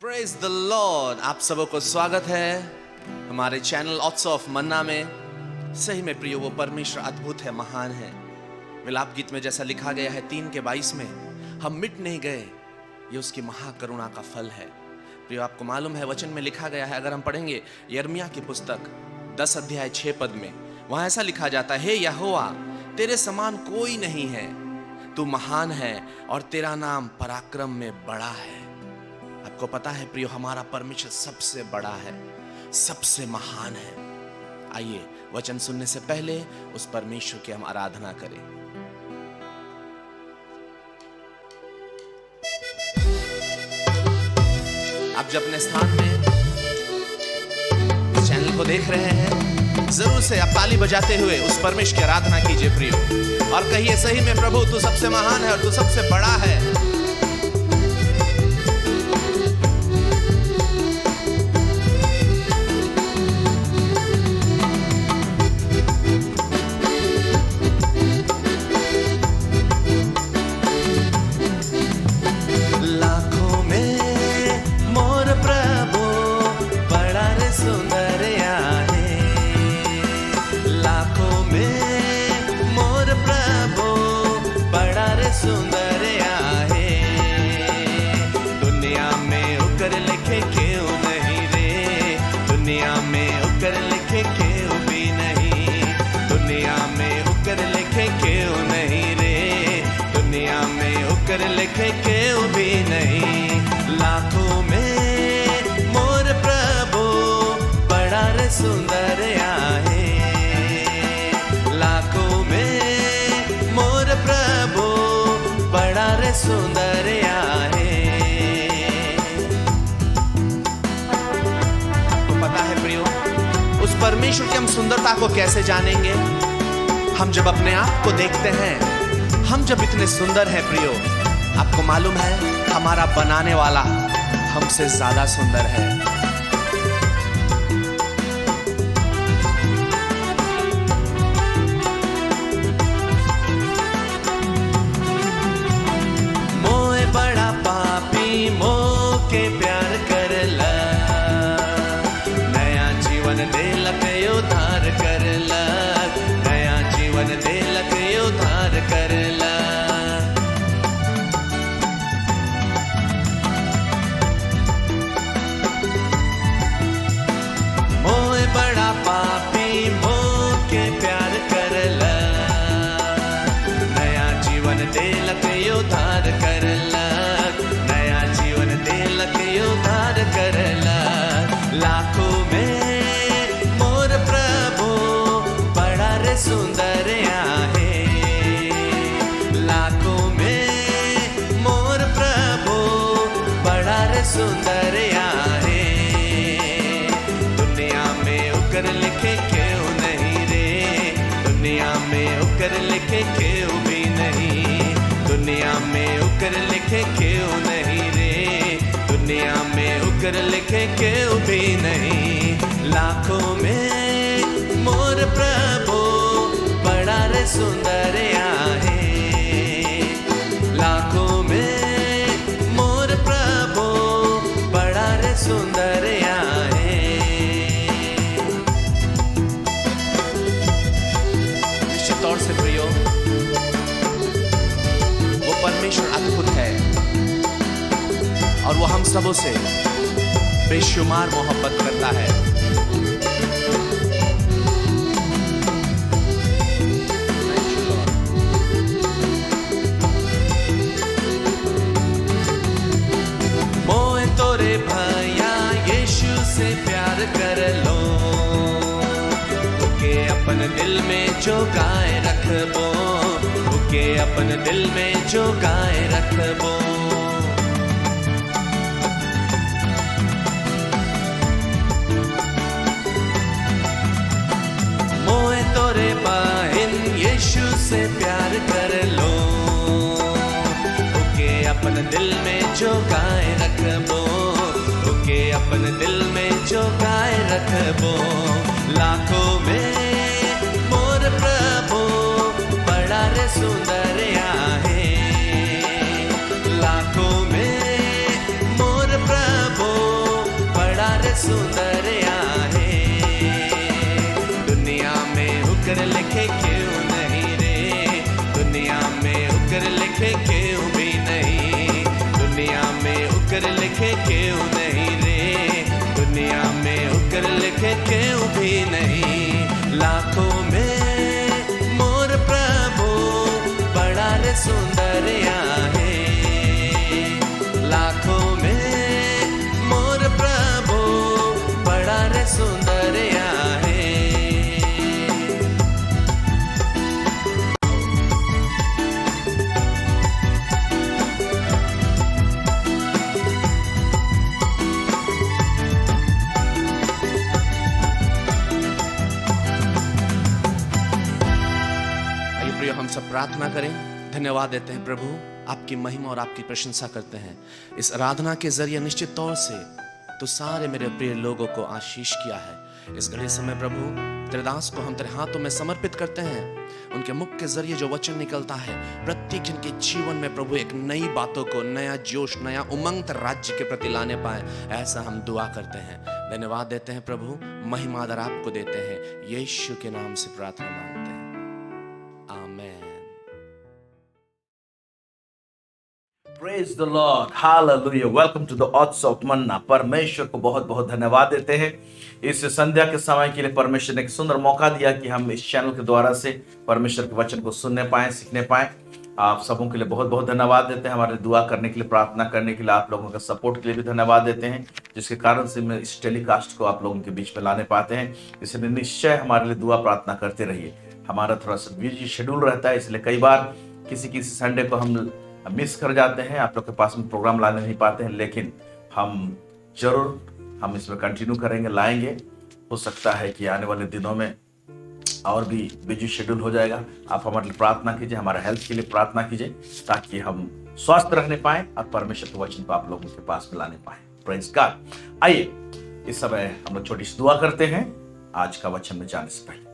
Praise the Lord. आप सबों को स्वागत है हमारे चैनल ऑट्स ऑफ मन्ना में। सही में प्रियो, वो परमेश्वर अद्भुत है, महान है। विलाप गीत में जैसा लिखा गया है 3:22 में, हम मिट नहीं गए, ये उसकी महाकरुणा का फल है। प्रियो, आपको मालूम है वचन में लिखा गया है, अगर हम पढ़ेंगे यिर्मयाह की पुस्तक 10 अध्याय 6 पद में, वहां ऐसा लिखा जाता है, हे यहोवा, तेरे समान कोई नहीं है, तू महान है और तेरा नाम पराक्रम में बड़ा है। आपको पता है प्रियो, हमारा परमेश्वर सबसे बड़ा है, सबसे महान है। आइए वचन सुनने से पहले उस परमेश्वर की हम आराधना करें। आप जब अपने स्थान में इस चैनल को देख रहे हैं, जरूर से आप ताली बजाते हुए उस परमेश्वर की आराधना कीजिए प्रियो, और कहिए, सही में प्रभु तू सबसे महान है और तू सबसे बड़ा है। सुंदर आहे दुनिया में उकर लिखे क्यों नहीं रे, दुनिया में उकर लिखे क्यों भी नहीं, दुनिया में उकर लिखे क्यों नहीं रे, दुनिया में उकर लिखे क्यों भी नहीं। लाखों में मोर प्रभु बड़ा रे सुंदर आहे, लाखों में मोर प्रभु बड़ा रे सुंदर आहे। आपको पता है प्रियो, उस परमेश्वर की हम सुंदरता को कैसे जानेंगे? हम जब अपने आप को देखते हैं, हम जब इतने सुंदर हैं प्रियो, आपको मालूम है हमारा बनाने वाला हमसे ज्यादा सुंदर है। के प्यार करला, नया जीवन देलक उद्धार करला, नया जीवन देलक उद्धार करला। मोए बड़ा पापी मोह के प्यार करला, नया जीवन देलक उद्धार करला, नया जीवन देलक उद्धार करला। लाखों में मोर प्रभु बड़ा रे सुंदर आहे, लाखों में मोर प्रभु बड़ा रे सुंदर आहे। दुनिया में उकर लिखे क्यों नहीं रे, दुनिया में उकर लिखे क्यों भी नहीं, दुनिया में उकर लिखे क्यों नहीं रे, दुनिया में उकर लिखे क्यों भी नहीं। लाखों में मोर प्रभु बड़ा रे सुंदर आहे, लाखों में मोर प्रभु बड़ा रे सुंदर आहे। निश्चित तौर से प्रियो, वो परमेश्वर अद्भुत है और वो हम सबों से बेशुमार मोहब्बत करता है। मोए तोरे भैया यीशु से प्यार कर लो, ओके अपन दिल में जो गाए रखबो, ओके अपन दिल में जो गाए रखबो। मोए तोरे बहन यीशु से प्यार कर लो, ओके अपन दिल में जो गाए रखबो, ओके अपन दिल में जो गाए रखबो। लाखों में मोर प्रभु बड़ा रे सुंदर आहे, लाखों में मोर प्रभु लिखे क्यों नहीं रे, दुनिया में उकर लिखे क्यों भी नहीं। लाखों में मोर प्रभु बड़ा रे सुंदरिया है, लाखों में मोर प्रभु बड़ा रे सुंदरिया है। हम सब प्रार्थना करें। धन्यवाद देते हैं प्रभु, आपकी महिमा और आपकी प्रशंसा करते हैं। इस आराधना के जरिए निश्चित तौर से तो सारे मेरे प्रिय लोगों को आशीष किया है। इस घड़ी समय प्रभु तेरे दास को हम तेरे हाथों में समर्पित करते हैं। उनके मुख के जरिए जो वचन निकलता है प्रत्येक जन के जीवन में प्रभु एक नई बातों को, नया जोश, नया उमंग तेरे राज्य के प्रति लाने पाए, ऐसा हम दुआ करते हैं। धन्यवाद देते हैं प्रभु, महिमा आदर आपको देते हैं। यीशु के नाम से प्रार्थना मांगते हैं, आमेन। Praise the Lord, Hallelujah. Welcome to the Odds of Manna. परमेश्वर को बहुत बहुत धन्यवाद देते हैं इस संध्या के समय के लिए। परमेश्वर ने एक सुंदर मौका दिया कि हम इस चैनल के द्वारा से परमेश्वर के वचन को सुनने पाएं, सीखने पाएं। आप सबों के लिए बहुत बहुत धन्यवाद देते हैं। हमारे दुआ करने के लिए, प्रार्थना करने के लिए, आप लोगों का सपोर्ट के लिए भी धन्यवाद देते हैं, जिसके कारण से मैं इस टेलीकास्ट को आप लोगों के बीच में लाने पाते हैं। इसलिए निश्चय हमारे लिए दुआ प्रार्थना करते रहिए। हमारा थोड़ा सा बिजी शेड्यूल रहता है, इसलिए कई बार किसी संडे को हम मिस कर जाते हैं, आप लोग के पास में प्रोग्राम लाने नहीं पाते हैं, लेकिन हम इसमें कंटिन्यू करेंगे, लाएंगे। हो सकता है कि आने वाले दिनों में और भी बिजी शेड्यूल हो जाएगा। आप हमारे लिए प्रार्थना कीजिए, हमारे हेल्थ के लिए प्रार्थना कीजिए, ताकि हम स्वस्थ रहने पाएं और परमेश्वर के वचन को आप लोगों के पास में लाने पाएं। Praise God. आइए इस समय हम लोग छोटी सी दुआ करते हैं आज का वचन में जाने से पहले।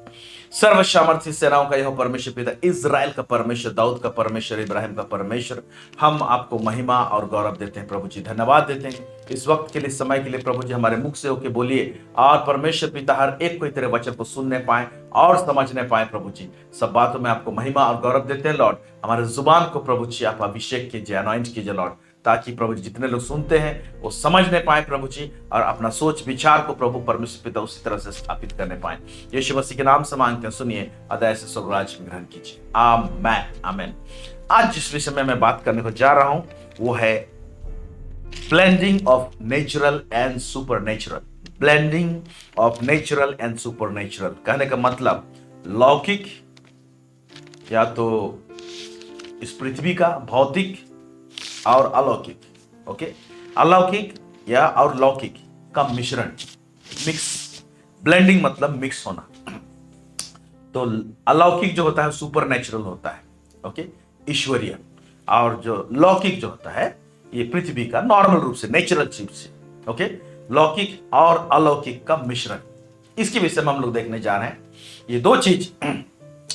सर्वसामर्थी सेनाओं का यह परमेश्वर, पिता इज़राइल का परमेश्वर, दाऊद का परमेश्वर, इब्राहिम का परमेश्वर, हम आपको महिमा और गौरव देते हैं प्रभु जी। धन्यवाद देते हैं इस वक्त के लिए, समय के लिए प्रभु जी। हमारे मुख से होके बोलिए और परमेश्वर पिता हर एक कोई तेरे वचन को सुनने पाए और समझने पाए प्रभु जी। सब बातों में आपको महिमा और गौरव देते हैं लॉर्ड। हमारे जुबान को प्रभु जी आप अभिषेक कीजिए, अनॉइंट कीजिए लॉर्ड, ताकि प्रभु जी जितने लोग सुनते हैं वो समझने पाए प्रभु जी, और अपना सोच विचार को प्रभु परमेश्वर पिता उसी तरह से स्थापित करने पाए। यीशु मसीह के नाम से मांगते हैं, सुनिए, अदय से स्वर्गराज में ग्रहण कीजिए। आमेन, आमेन। आज जिस विषय में मैं बात करने को जा रहा हूं वो है blending of natural and super natural. Blending of natural and super natural कहने का मतलब लौकिक या तो इस पृथ्वी का भौतिक और अलौकिक, ओके, अलौकिक या और लौकिक का मिश्रण, मिक्स। ब्लेंडिंग मतलब मिक्स होना। तो अलौकिक जो होता है सुपर नेचुरल होता है, ओके, ईश्वरीय, और जो लौकिक जो होता है ये पृथ्वी का नॉर्मल रूप से, नेचुरल चीज से, ओके। लौकिक और अलौकिक का मिश्रण, इसके विषय में हम लोग देखने जा रहे हैं। ये दो चीज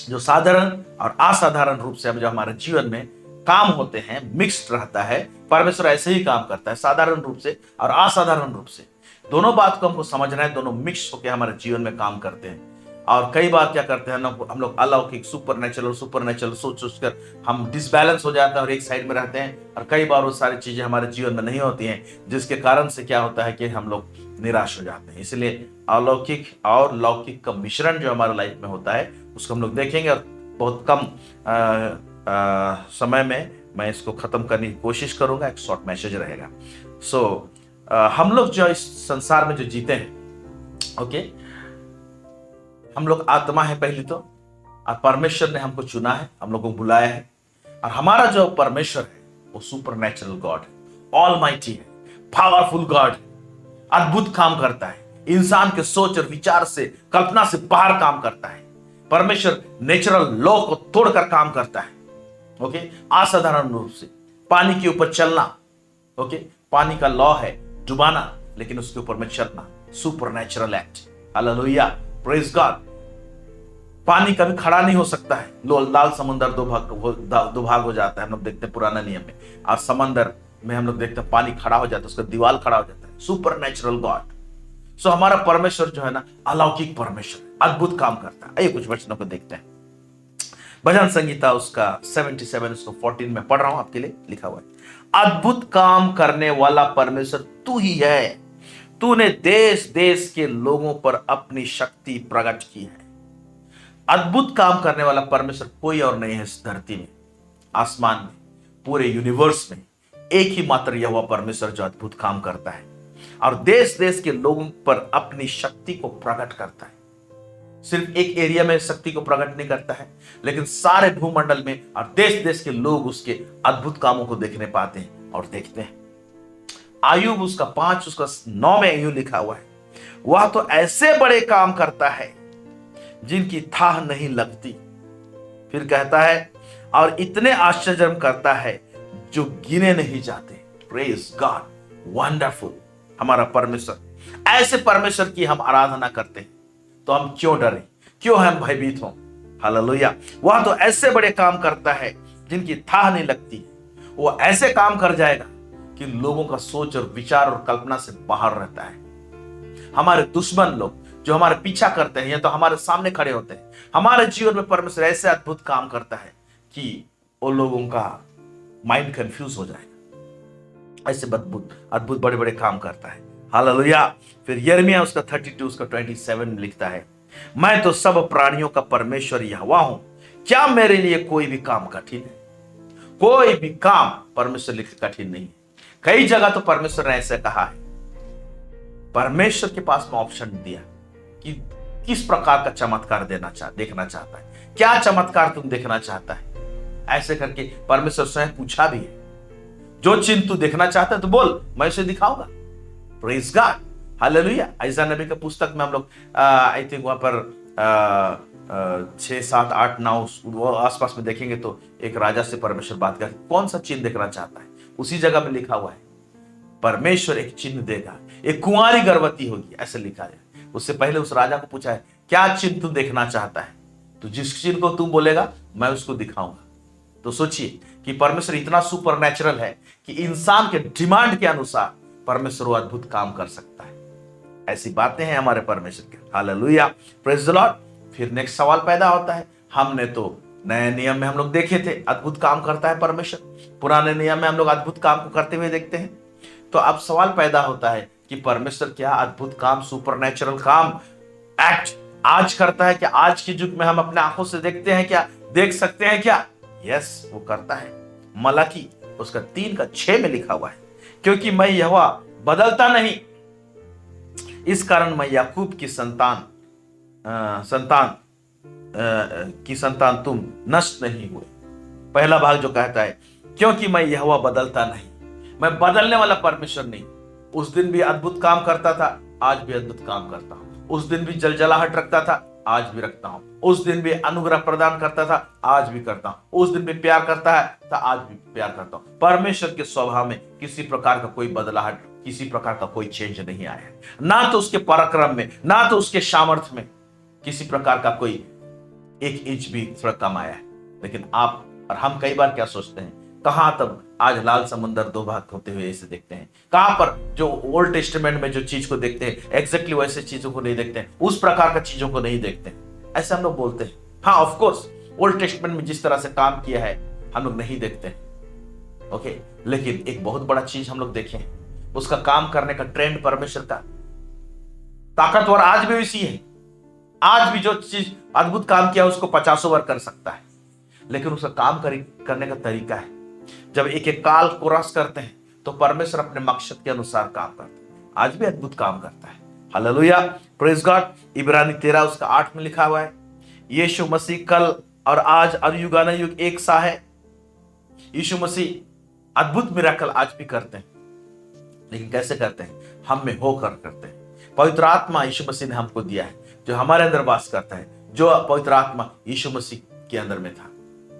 जो साधारण और असाधारण रूप से जो हमारे जीवन में काम होते हैं, मिक्स्ड रहता है। परमेश्वर ऐसे ही काम करता है, साधारण रूप से और असाधारण रूप से। दोनों बात को हमको समझना है, दोनों मिक्स होकर हमारे जीवन में काम करते हैं। और कई बार क्या करते हैं हम लोग अलौकिक, सुपर नेचुरल सोच कर हम डिसबैलेंस हो जाते हैं और एक साइड में रहते हैं, और कई बार वो सारी चीजें हमारे जीवन में नहीं होती हैं, जिसके कारण से क्या होता है कि हम लोग निराश हो जाते हैं। इसलिए अलौकिक और लौकिक का मिश्रण जो हमारे लाइफ में होता है उसको हम लोग देखेंगे, और बहुत कम समय में मैं इसको खत्म करने की कोशिश करूंगा। एक शॉर्ट मैसेज रहेगा। हम लोग जो इस संसार में जो जीते हैं, ओके, हम लोग आत्मा है पहली तो, और परमेश्वर ने हमको चुना है, हम लोगों को बुलाया है, और हमारा जो परमेश्वर है वो सुपर नेचुरल गॉड है, ऑलमाइटी है, पावरफुल गॉड, अद्भुत काम करता है, इंसान के सोच और विचार से, कल्पना से बाहर काम करता है। परमेश्वर नेचुरल लॉ को तोड़कर काम करता है, ओके, असाधारण रूप से। पानी के ऊपर चलना, ओके, पानी का लॉ है डुबाना, लेकिन उसके ऊपर में चलना, super natural act. Hallelujah, praise God. पानी कभी खड़ा नहीं हो सकता है, लाल समंदर दो भाग हो जाता है, हम लोग देखते हैं पुराना नियम में, और समंदर में हम लोग देखते हैं पानी खड़ा हो जाता है, उसका दीवार खड़ा हो जाता है, सुपर नेचुरल गॉड। सो हमारा परमेश्वर जो है ना, अलौकिक परमेश्वर, अद्भुत काम करता है। आइए कुछ वचनों को देखते हैं। भजन संगीता उसका 77 उसको 14 में पढ़ रहा हूं, आपके लिए लिखा हुआ है। अद्भुत काम करने वाला परमेश्वर तू ही है, तूने देश देश के लोगों पर अपनी शक्ति प्रकट की है। अद्भुत काम करने वाला परमेश्वर कोई और नहीं है इस धरती में, आसमान में, पूरे यूनिवर्स में। एक ही मात्र यहोवा परमेश्वर जो अद्भुत काम करता है और देश देश के लोगों पर अपनी शक्ति को प्रकट करता है। सिर्फ एक एरिया में शक्ति को प्रकट नहीं करता है, लेकिन सारे भूमंडल में और देश देश के लोग उसके अद्भुत कामों को देखने पाते हैं और देखते हैं। आयुब उसका 5 उसका 9 में यूं लिखा हुआ है, वह तो ऐसे बड़े काम करता है जिनकी थाह नहीं लगती। फिर कहता है, और इतने आश्चर्य करता है जो गिने नहीं जाते। प्रेज गॉड, वंडरफुल हमारा परमेश्वर। ऐसे परमेश्वर की हम आराधना करते हैं तो हम क्यों डरें, क्यों हम भयभीत हों। हालेलुया। वह तो ऐसे बड़े काम करता है जिनकी थाह नहीं लगती। वो ऐसे काम कर जाएगा कि लोगों का सोच और विचार और कल्पना से बाहर रहता है। हमारे दुश्मन लोग जो हमारे पीछा करते हैं या तो हमारे सामने खड़े होते हैं, हमारे जीवन में परमेश्वर ऐसे अद्भुत काम करता है कि वो लोगों का माइंड कंफ्यूज हो जाएगा। ऐसे अद्भुत बड़े बड़े काम करता है। हालेलुया। फिर यिर्मयाह उसका 32 उसका 27 में लिखता है, मैं तो सब प्राणियों का परमेश्वर यहोवा हूं, क्या मेरे लिए कोई भी काम कठिन है। कोई भी काम परमेश्वर लिए कठिन नहीं है। कई जगह तो परमेश्वर ने ऐसे कहा है, परमेश्वर के पास में ऑप्शन दिया कि किस प्रकार का चमत्कार देखना चाहता है, क्या चमत्कार तुम देखना चाहता है। ऐसे करके परमेश्वर स्वयं पूछा भी है, जो चिन्ह तू देखना चाहता है तो बोल, मैं उसे दिखाऊंगा। Praise God, hallelujah. यशायाह नबी के पुस्तक में हम लोग आई थिंक वहां पर 6, 7, 8, 9 वो आसपास में देखेंगे तो एक राजा से परमेश्वर बात कर, कौन सा चिन्ह देखना चाहता है। उसी जगह में लिखा हुआ है, परमेश्वर एक चिन्ह देगा, एक कुंवारी गर्भवती होगी, ऐसे लिखा है। उससे पहले उस राजा को पूछा है, क्या चिन्ह तू देखना चाहता है, तो जिस चिन्ह को तू बोलेगा मैं उसको दिखाऊंगा। तो सोचिए कि परमेश्वर इतना सुपरनैचुरल है कि इंसान के डिमांड के अनुसार परमेश्वर वो अद्भुत काम कर सकता है। ऐसी बातें हैं हमारे परमेश्वर के। Hallelujah, praise the Lord. फिर नेक्स्ट सवाल पैदा होता है, हमने तो नए नियम में हम लोग देखे थे अद्भुत काम करता है परमेश्वर, पुराने नियम में हम लोग अद्भुत काम को करते हुए देखते हैं। तो अब सवाल पैदा होता है कि परमेश्वर क्या अद्भुत काम, सुपरनैचुरल काम एक्ट आज करता है क्या? आज के युग में हम अपने आंखों से देखते हैं क्या, देख सकते हैं क्या? यस, वो करता है। मलाकी उसका 3:6 में लिखा हुआ है, क्योंकि मैं यहोवा बदलता नहीं, इस कारण मैं याकूब की संतान तुम नष्ट नहीं हुए। पहला भाग जो कहता है, क्योंकि मैं यहोवा बदलता नहीं, मैं बदलने वाला परमेश्वर नहीं। उस दिन भी अद्भुत काम करता था, आज भी अद्भुत काम करता हूं। उस दिन भी जलजलाहट रखता था, आज भी रखता हूं। उस दिन भी अनुग्रह प्रदान करता था, आज भी करता हूं। उस दिन भी प्यार करता है तो आज भी प्यार करता हूं। परमेश्वर के स्वभाव में किसी प्रकार का कोई बदलाहट, किसी प्रकार का कोई चेंज नहीं आया है। ना तो उसके पराक्रम में, ना तो उसके सामर्थ्य में किसी प्रकार का कोई 1 इंच भी थोड़ा कम आया है। लेकिन आप और हम कई बार क्या सोचते हैं, कहां तब आज लाल समुद्र 2 भाग होते हुए ऐसे देखते हैं। कहां पर जो ओल्ड टेस्टामेंट में जो चीज को देखते हैं, एग्जैक्टली वैसे चीजों को नहीं देखते हैं, उस प्रकार का चीजों को नहीं देखते हैं। ऐसे हम लोग बोलते हैं। हाँ, ऑफ कोर्स ओल्ड टेस्टामेंट में जिस तरह से काम किया है हम लोग नहीं देखते हैं, ओके। लेकिन एक बहुत बड़ा चीज हम लोग देखें, उसका काम करने का ट्रेंड परमेश्वर का ताकतवर आज भी वैसी है। आज भी जो चीज अद्भुत काम किया उसको 50 बार कर सकता है, लेकिन उसका काम करने का तरीका है। जब एक एक काल को रस करते हैं तो परमेश्वर अपने मकसद के अनुसार काम करता है, आज भी अद्भुत काम करता है। Hallelujah, praise God. इब्रानी 13 उसका 8 में लिखा हुआ है, यीशु मसीह कल और आज और युगानुयुग एक सा है। यीशु मसीह अद्भुत मिराकल आज भी करते हैं, लेकिन कैसे करते हैं? हम में होकर करते हैं। पवित्र आत्मा यीशु मसीह ने हमको दिया है, जो हमारे अंदर वास करता है, जो पवित्र आत्मा यीशु मसीह के अंदर में था,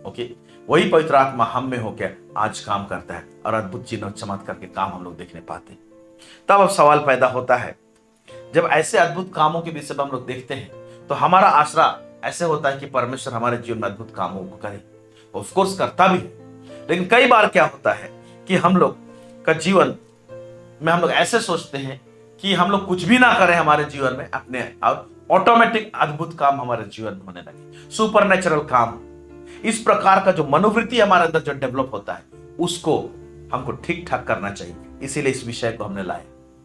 ओके। वही पवित्र आत्मा हम में होकर आज काम करता है और अद्भुत चिन्ह और चमत्कार के काम हम लोग देखने पाते हैं। तब अब सवाल पैदा होता है, जब ऐसे अद्भुत कामों के विषय में हम लोग देखते हैं तो हमारा आसरा ऐसे होता है कि परमेश्वर हमारे जीवन में अद्भुत कामों को करे। ऑफ कोर्स करता भी है, लेकिन कई बार क्या होता है कि हम लोग का जीवन में हम लोग ऐसे सोचते हैं कि हम लोग कुछ भी ना करें हमारे जीवन में, अपने ऑटोमेटिक अद्भुत काम हमारे जीवन में होने लगे, सुपरनैचुरल काम। इस प्रकार का जो मनोवृत्ति हमारे अंदर जो डेवलप होता है उसको हमको ठीक ठाक करना चाहिए। इसीलिए इस विषय को हमने लाया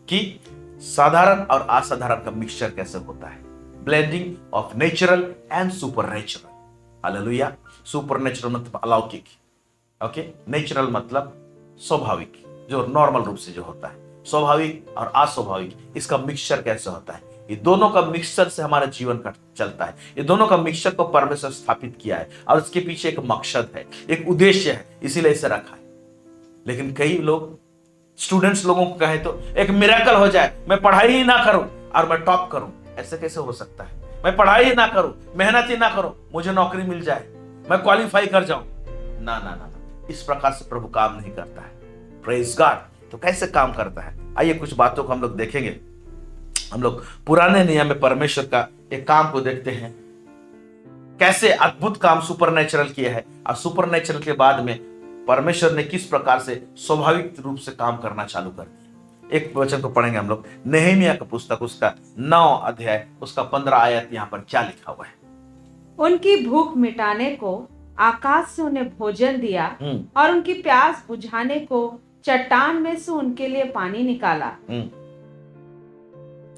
कि साधारण और असाधारण का मिक्सचर कैसे होता है, blending of natural and super natural. Hallelujah. Super natural मतलब अलौकिक, ओके, नेचुरल मतलब स्वाभाविक, जो नॉर्मल रूप से जो होता है, स्वाभाविक और अस्वाभाविक, इसका मिक्सचर कैसे होता है। ये दोनों का मिक्सचर से हमारा जीवन का चलता है। ये दोनों का मिक्सचर को परमेश्वर स्थापित किया है और इसके पीछे एक मकसद है, एक उद्देश्य है, इसीलिए इसे रखा है। लेकिन कई लोग, स्टूडेंट्स लोगों को कहे तो एक मिरेकल हो जाए, मैं पढ़ाई ही ना करूं और मैं टॉप करूं, ऐसे कैसे हो सकता है। मैं पढ़ाई ही ना करूं, मेहनत ही ना करूं, मुझे नौकरी मिल जाए, मैं क्वालिफाई कर जाऊं। ना ना ना, इस प्रकार से प्रभु काम नहीं करता है। Praise God. तो कैसे काम करता है, आइए कुछ बातों को हम लोग देखेंगे। हम लोग पुराने नियम में परमेश्वर का एक काम को देखते हैं, कैसे अद्भुत काम सुपरनेचुरल किया है और सुपरनेचुरल के बाद में परमेश्वर ने किस प्रकार से स्वाभाविक रूप से काम करना चालू कर दिया। एक वचन को पढ़ेंगे हम लोग, नहमीया का पुस्तक, उसका 9 अध्याय, उसका 15 आयत। यहाँ पर क्या लिखा हुआ है? उनकी भूख मिटाने को आकाश से उन्हें भोजन दिया और उनकी प्यास बुझाने को चट्टान में से उनके लिए पानी निकाला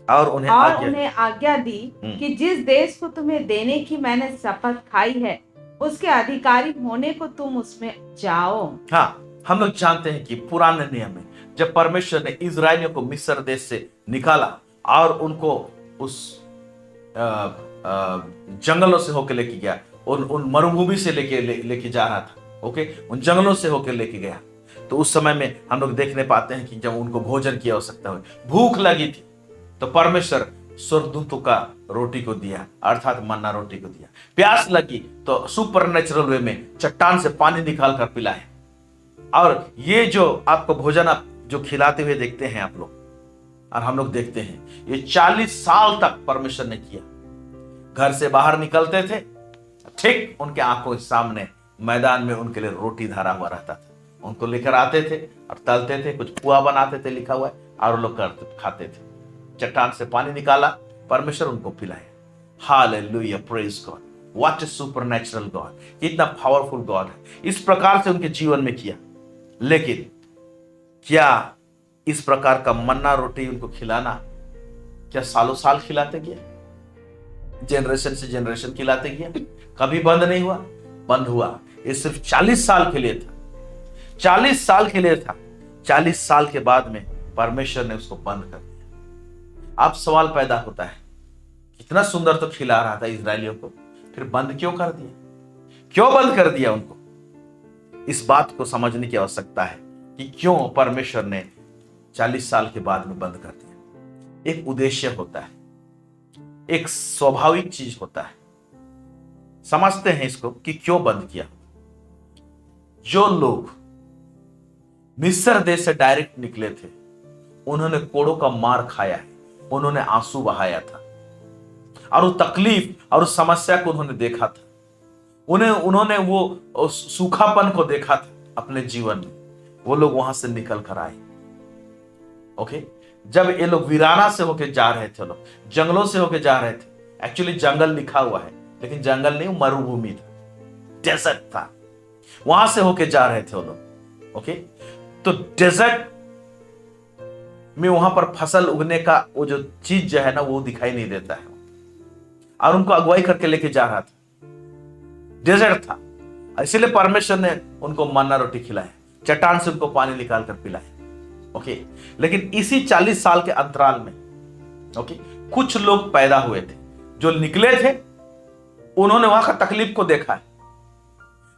और उन्हें आज्ञा दी कि जिस देश को तुम्हें देने की मैंने शपथ खाई है उसके अधिकारी होने को तुम उसमें जाओ। हाँ, हम लोग जानते हैं कि पुराने नियम में जब परमेश्वर ने इजराइलियों को मिस्र देश से निकाला और उनको उस जंगलों से होकर लेके गया, उन मरुभूमि से लेके जा रहा था, ओके, उन जंगलों से होकर लेके गया, तो उस समय में हम लोग देखने पाते हैं कि जब उनको भोजन की आवश्यकता हुई, भूख लगी थी, तो परमेश्वर स्वर्गदूतों का रोटी को दिया, अर्थात मन्ना रोटी को दिया। प्यास लगी तो सुपरनेचुरल वे में चट्टान से पानी निकाल कर पिलाए। और ये जो आपको भोजन आप जो खिलाते हुए देखते हैं आप लोग और हम लोग देखते हैं, ये 40 साल तक परमेश्वर ने किया। घर से बाहर निकलते थे, ठीक उनके आंखों के सामने मैदान में उनके लिए रोटी धरा हुआ रहता था, उनको लेकर आते थे और तलते थे, कुछ पुआ बनाते थे लिखा हुआ है, और लोग खाते थे। चट्टान से पानी निकाला, परमेश्वर उनको पिलाया। Hallelujah, praise God, what is supernatural God, कितना पावरफुल गॉड है। इस प्रकार से उनके जीवन में किया। लेकिन क्या इस प्रकार का मन्ना रोटी उनको खिलाना क्या सालों साल खिलाते गया, जनरेशन से जनरेशन खिलाते गया, कभी बंद नहीं हुआ? बंद हुआ। ये सिर्फ 40 साल के लिए था, 40 साल के लिए था। 40 साल के बाद में परमेश्वर ने उसको बंद कर दिया। अब सवाल पैदा होता है, कितना सुंदर तो खिला रहा था इजरायलियों को, फिर बंद क्यों कर दिया? क्यों बंद कर दिया उनको? इस बात को समझने की आवश्यकता है कि क्यों परमेश्वर ने 40 साल के बाद में बंद कर दिया। एक उद्देश्य होता है, एक स्वाभाविक चीज होता है। समझते हैं इसको कि क्यों बंद किया। जो लोग मिस्र देश से डायरेक्ट निकले थे, उन्होंने कोड़ों का मार खाया है, उन्होंने आंसू बहाया था और वो तकलीफ और उस समस्या को उन्होंने देखा था। उन्होंने वो सूखापन को देखा था अपने जीवन में। वो लोग वहां से निकल कर आए, ओके। जब ये लोग वीराना से होके जा रहे थे, लोग जंगलों से होके जा रहे थे। एक्चुअली जंगल लिखा हुआ है, लेकिन जंगल नहीं, मरुभूमि था, डेजर्ट था। वहां से होके जा रहे थे वो लोग, ओके। तो डेजर्ट में वहां पर फसल उगने का वो जो चीज जो है ना, वो दिखाई नहीं देता है। और उनको अगुवाई करके लेके जा रहा था, डेजर्ट था। इसीलिए परमेश्वर ने उनको मन्ना रोटी खिलाया, चट्टान से उनको पानी निकाल कर पिलाया, ओके। लेकिन इसी 40 साल के अंतराल में, ओके, कुछ लोग पैदा हुए थे जो निकले थे, उन्होंने वहां का तकलीफ को देखा है।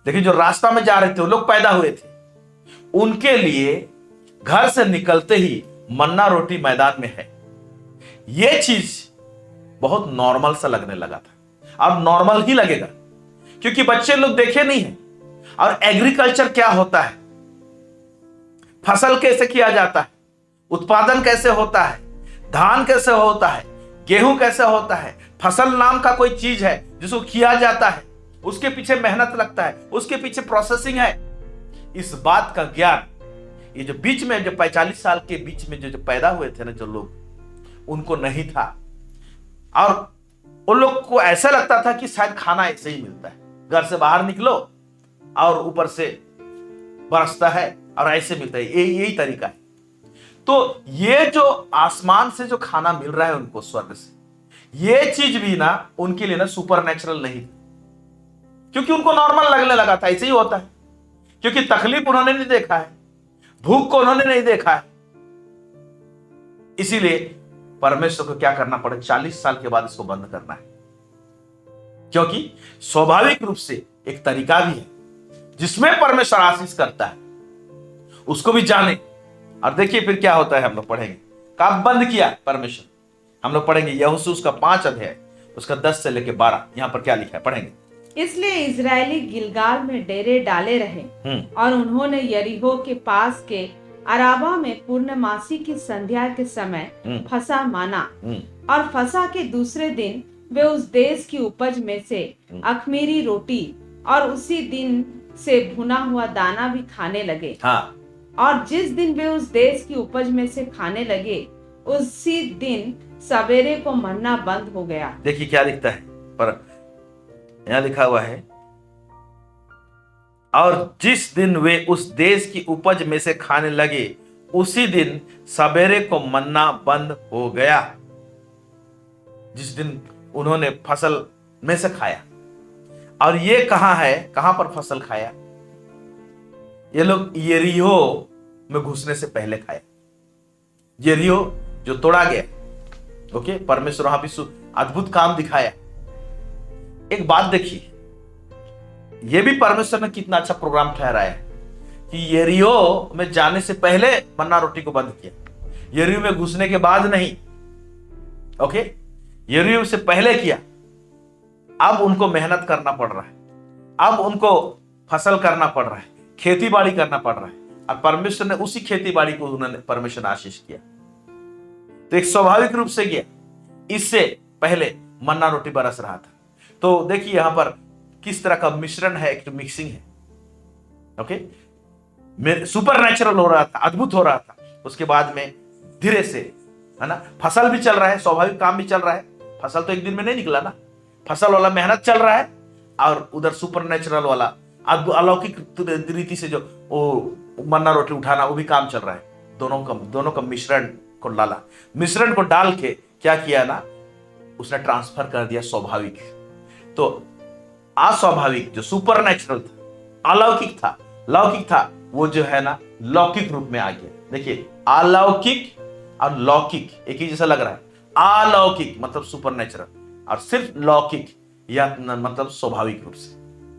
लेकिन जो रास्ता में जा रहे थे वो लोग पैदा हुए थे, उनके लिए घर से निकलते ही मन्ना रोटी मैदान में है, यह चीज बहुत नॉर्मल सा लगने लगा था। अब नॉर्मल ही लगेगा क्योंकि बच्चे लोग देखे नहीं है। और एग्रीकल्चर क्या होता है, फसल कैसे किया जाता है, उत्पादन कैसे होता है, धान कैसे होता है, गेहूं कैसे होता है, फसल नाम का कोई चीज है जिसको किया जाता है, उसके पीछे मेहनत लगता है, उसके पीछे प्रोसेसिंग है। इस बात का ज्ञान ये जो बीच में जो 45 साल के बीच में जो पैदा हुए थे ना जो लोग, उनको नहीं था। और उन लोग को ऐसा लगता था कि शायद खाना ऐसे ही मिलता है, घर से बाहर निकलो और ऊपर से बरसता है और ऐसे मिलता है, यही तरीका है। तो ये जो आसमान से जो खाना मिल रहा है उनको स्वर्ग से, ये चीज भी ना उनके लिए ना सुपर नेचुरल नहीं, क्योंकि उनको नॉर्मल लगने लगा था, ऐसे ही होता है, क्योंकि तकलीफ उन्होंने नहीं देखा है, भूख को उन्होंने नहीं देखा है। इसीलिए परमेश्वर को क्या करना पड़े, 40 साल के बाद इसको बंद करना है, क्योंकि स्वाभाविक रूप से एक तरीका भी है जिसमें परमेश्वर आशीष करता है, उसको भी जाने। और देखिए फिर क्या होता है, हम लोग पढ़ेंगे कब बंद किया परमेश्वर। हम लोग पढ़ेंगे यहोशू उसका 5 अध्याय उसका 10 से लेके 12, यहां पर क्या लिखा है पढ़ेंगे। इसलिए इजरायली गिलगाल में डेरे डाले रहे और उन्होंने यरीहो के पास के अराबा में पूर्णमासी की संध्या के समय फसह माना। और फसह के दूसरे दिन वे उस देश की उपज में से अखमीरी रोटी और उसी दिन से भुना हुआ दाना भी खाने लगे। हाँ। और जिस दिन वे उस देश की उपज में से खाने लगे उसी दिन सवेरे को मन्ना बंद हो गया। देखिए क्या लिखता है, पर यहां लिखा हुआ है, और जिस दिन वे उस देश की उपज में से खाने लगे उसी दिन सवेरे को मन्ना बंद हो गया। जिस दिन उन्होंने फसल में से खाया। और ये कहां है, कहां पर फसल खाया, ये लोग यरीहो में घुसने से पहले खाया। यरीहो जो तोड़ा गया, ओके, परमेश्वर वहां भी अद्भुत काम दिखाया। एक बात देखिए, यह भी परमेश्वर ने कितना अच्छा प्रोग्राम ठहराया कि यरीहो में जाने से पहले मन्ना रोटी को बंद किया, यरीहो में घुसने के बाद नहीं। ओके, यरीहो से पहले किया। अब उनको मेहनत करना पड़ रहा है, अब उनको फसल करना पड़ रहा है, खेती बाड़ी करना पड़ रहा है, और परमेश्वर ने उसी खेती बाड़ी को उन्होंने परमेश्वर ने आशीष किया। तो एक स्वाभाविक रूप से किया, इससे पहले मन्ना रोटी बरस रहा था। तो देखिए यहां पर किस तरह का मिश्रण है, एक मिक्सिंग है। ओके, सुपर नेचुरल हो रहा था, अद्भुत हो रहा था। उसके बाद में धीरे से, है ना, फसल भी चल रहा है, स्वाभाविक काम भी चल रहा है। फसल तो एक दिन में नहीं निकला ना, फसल वाला मेहनत चल रहा है, और उधर सुपर नेचुरल वाला अलौकिक रीति से जो वो मन्ना रोटी उठाना, वो भी काम चल रहा है। दोनों का मिश्रण को डाला, मिश्रण को डाल के क्या किया ना, उसने ट्रांसफर कर दिया स्वाभाविक। तो अस्वाभाविक जो सुपर नेचुरल था, अलौकिक था, लौकिक था, वो जो है ना लौकिक रूप में आ गया। देखिए अलौकिक और लौकिक एक ही जैसा लग रहा है। अलौकिक मतलब सुपर नेचुरल, और सिर्फ लौकिक या मतलब स्वाभाविक रूप से।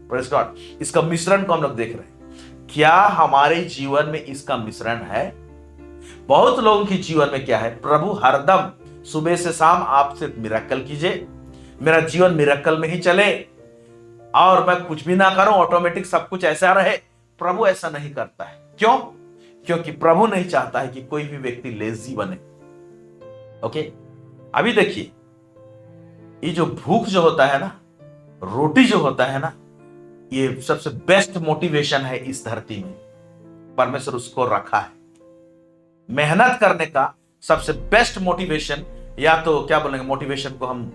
प्रेज़ गॉड, इसका मिश्रण को हम लोग देख रहे हैं। क्या हमारे जीवन में इसका मिश्रण है? बहुत लोगों के जीवन में क्या है, प्रभु हरदम सुबह से शाम आप सिर्फ मिरेकल कीजिए, मेरा जीवन मिरेकल में ही चले और मैं कुछ भी ना करूं, ऑटोमेटिक सब कुछ ऐसा रहे। प्रभु ऐसा नहीं करता है। क्यों? क्योंकि प्रभु नहीं चाहता है कि कोई भी व्यक्ति लेजी बने। ओके, अभी देखिए, ये जो भूख जो होता है ना, रोटी जो होता है ना, ये सबसे बेस्ट मोटिवेशन है इस धरती में। परमेश्वर उसको रखा है। मेहनत करने का सबसे बेस्ट मोटिवेशन, या तो क्या बोलेंगे, मोटिवेशन को हम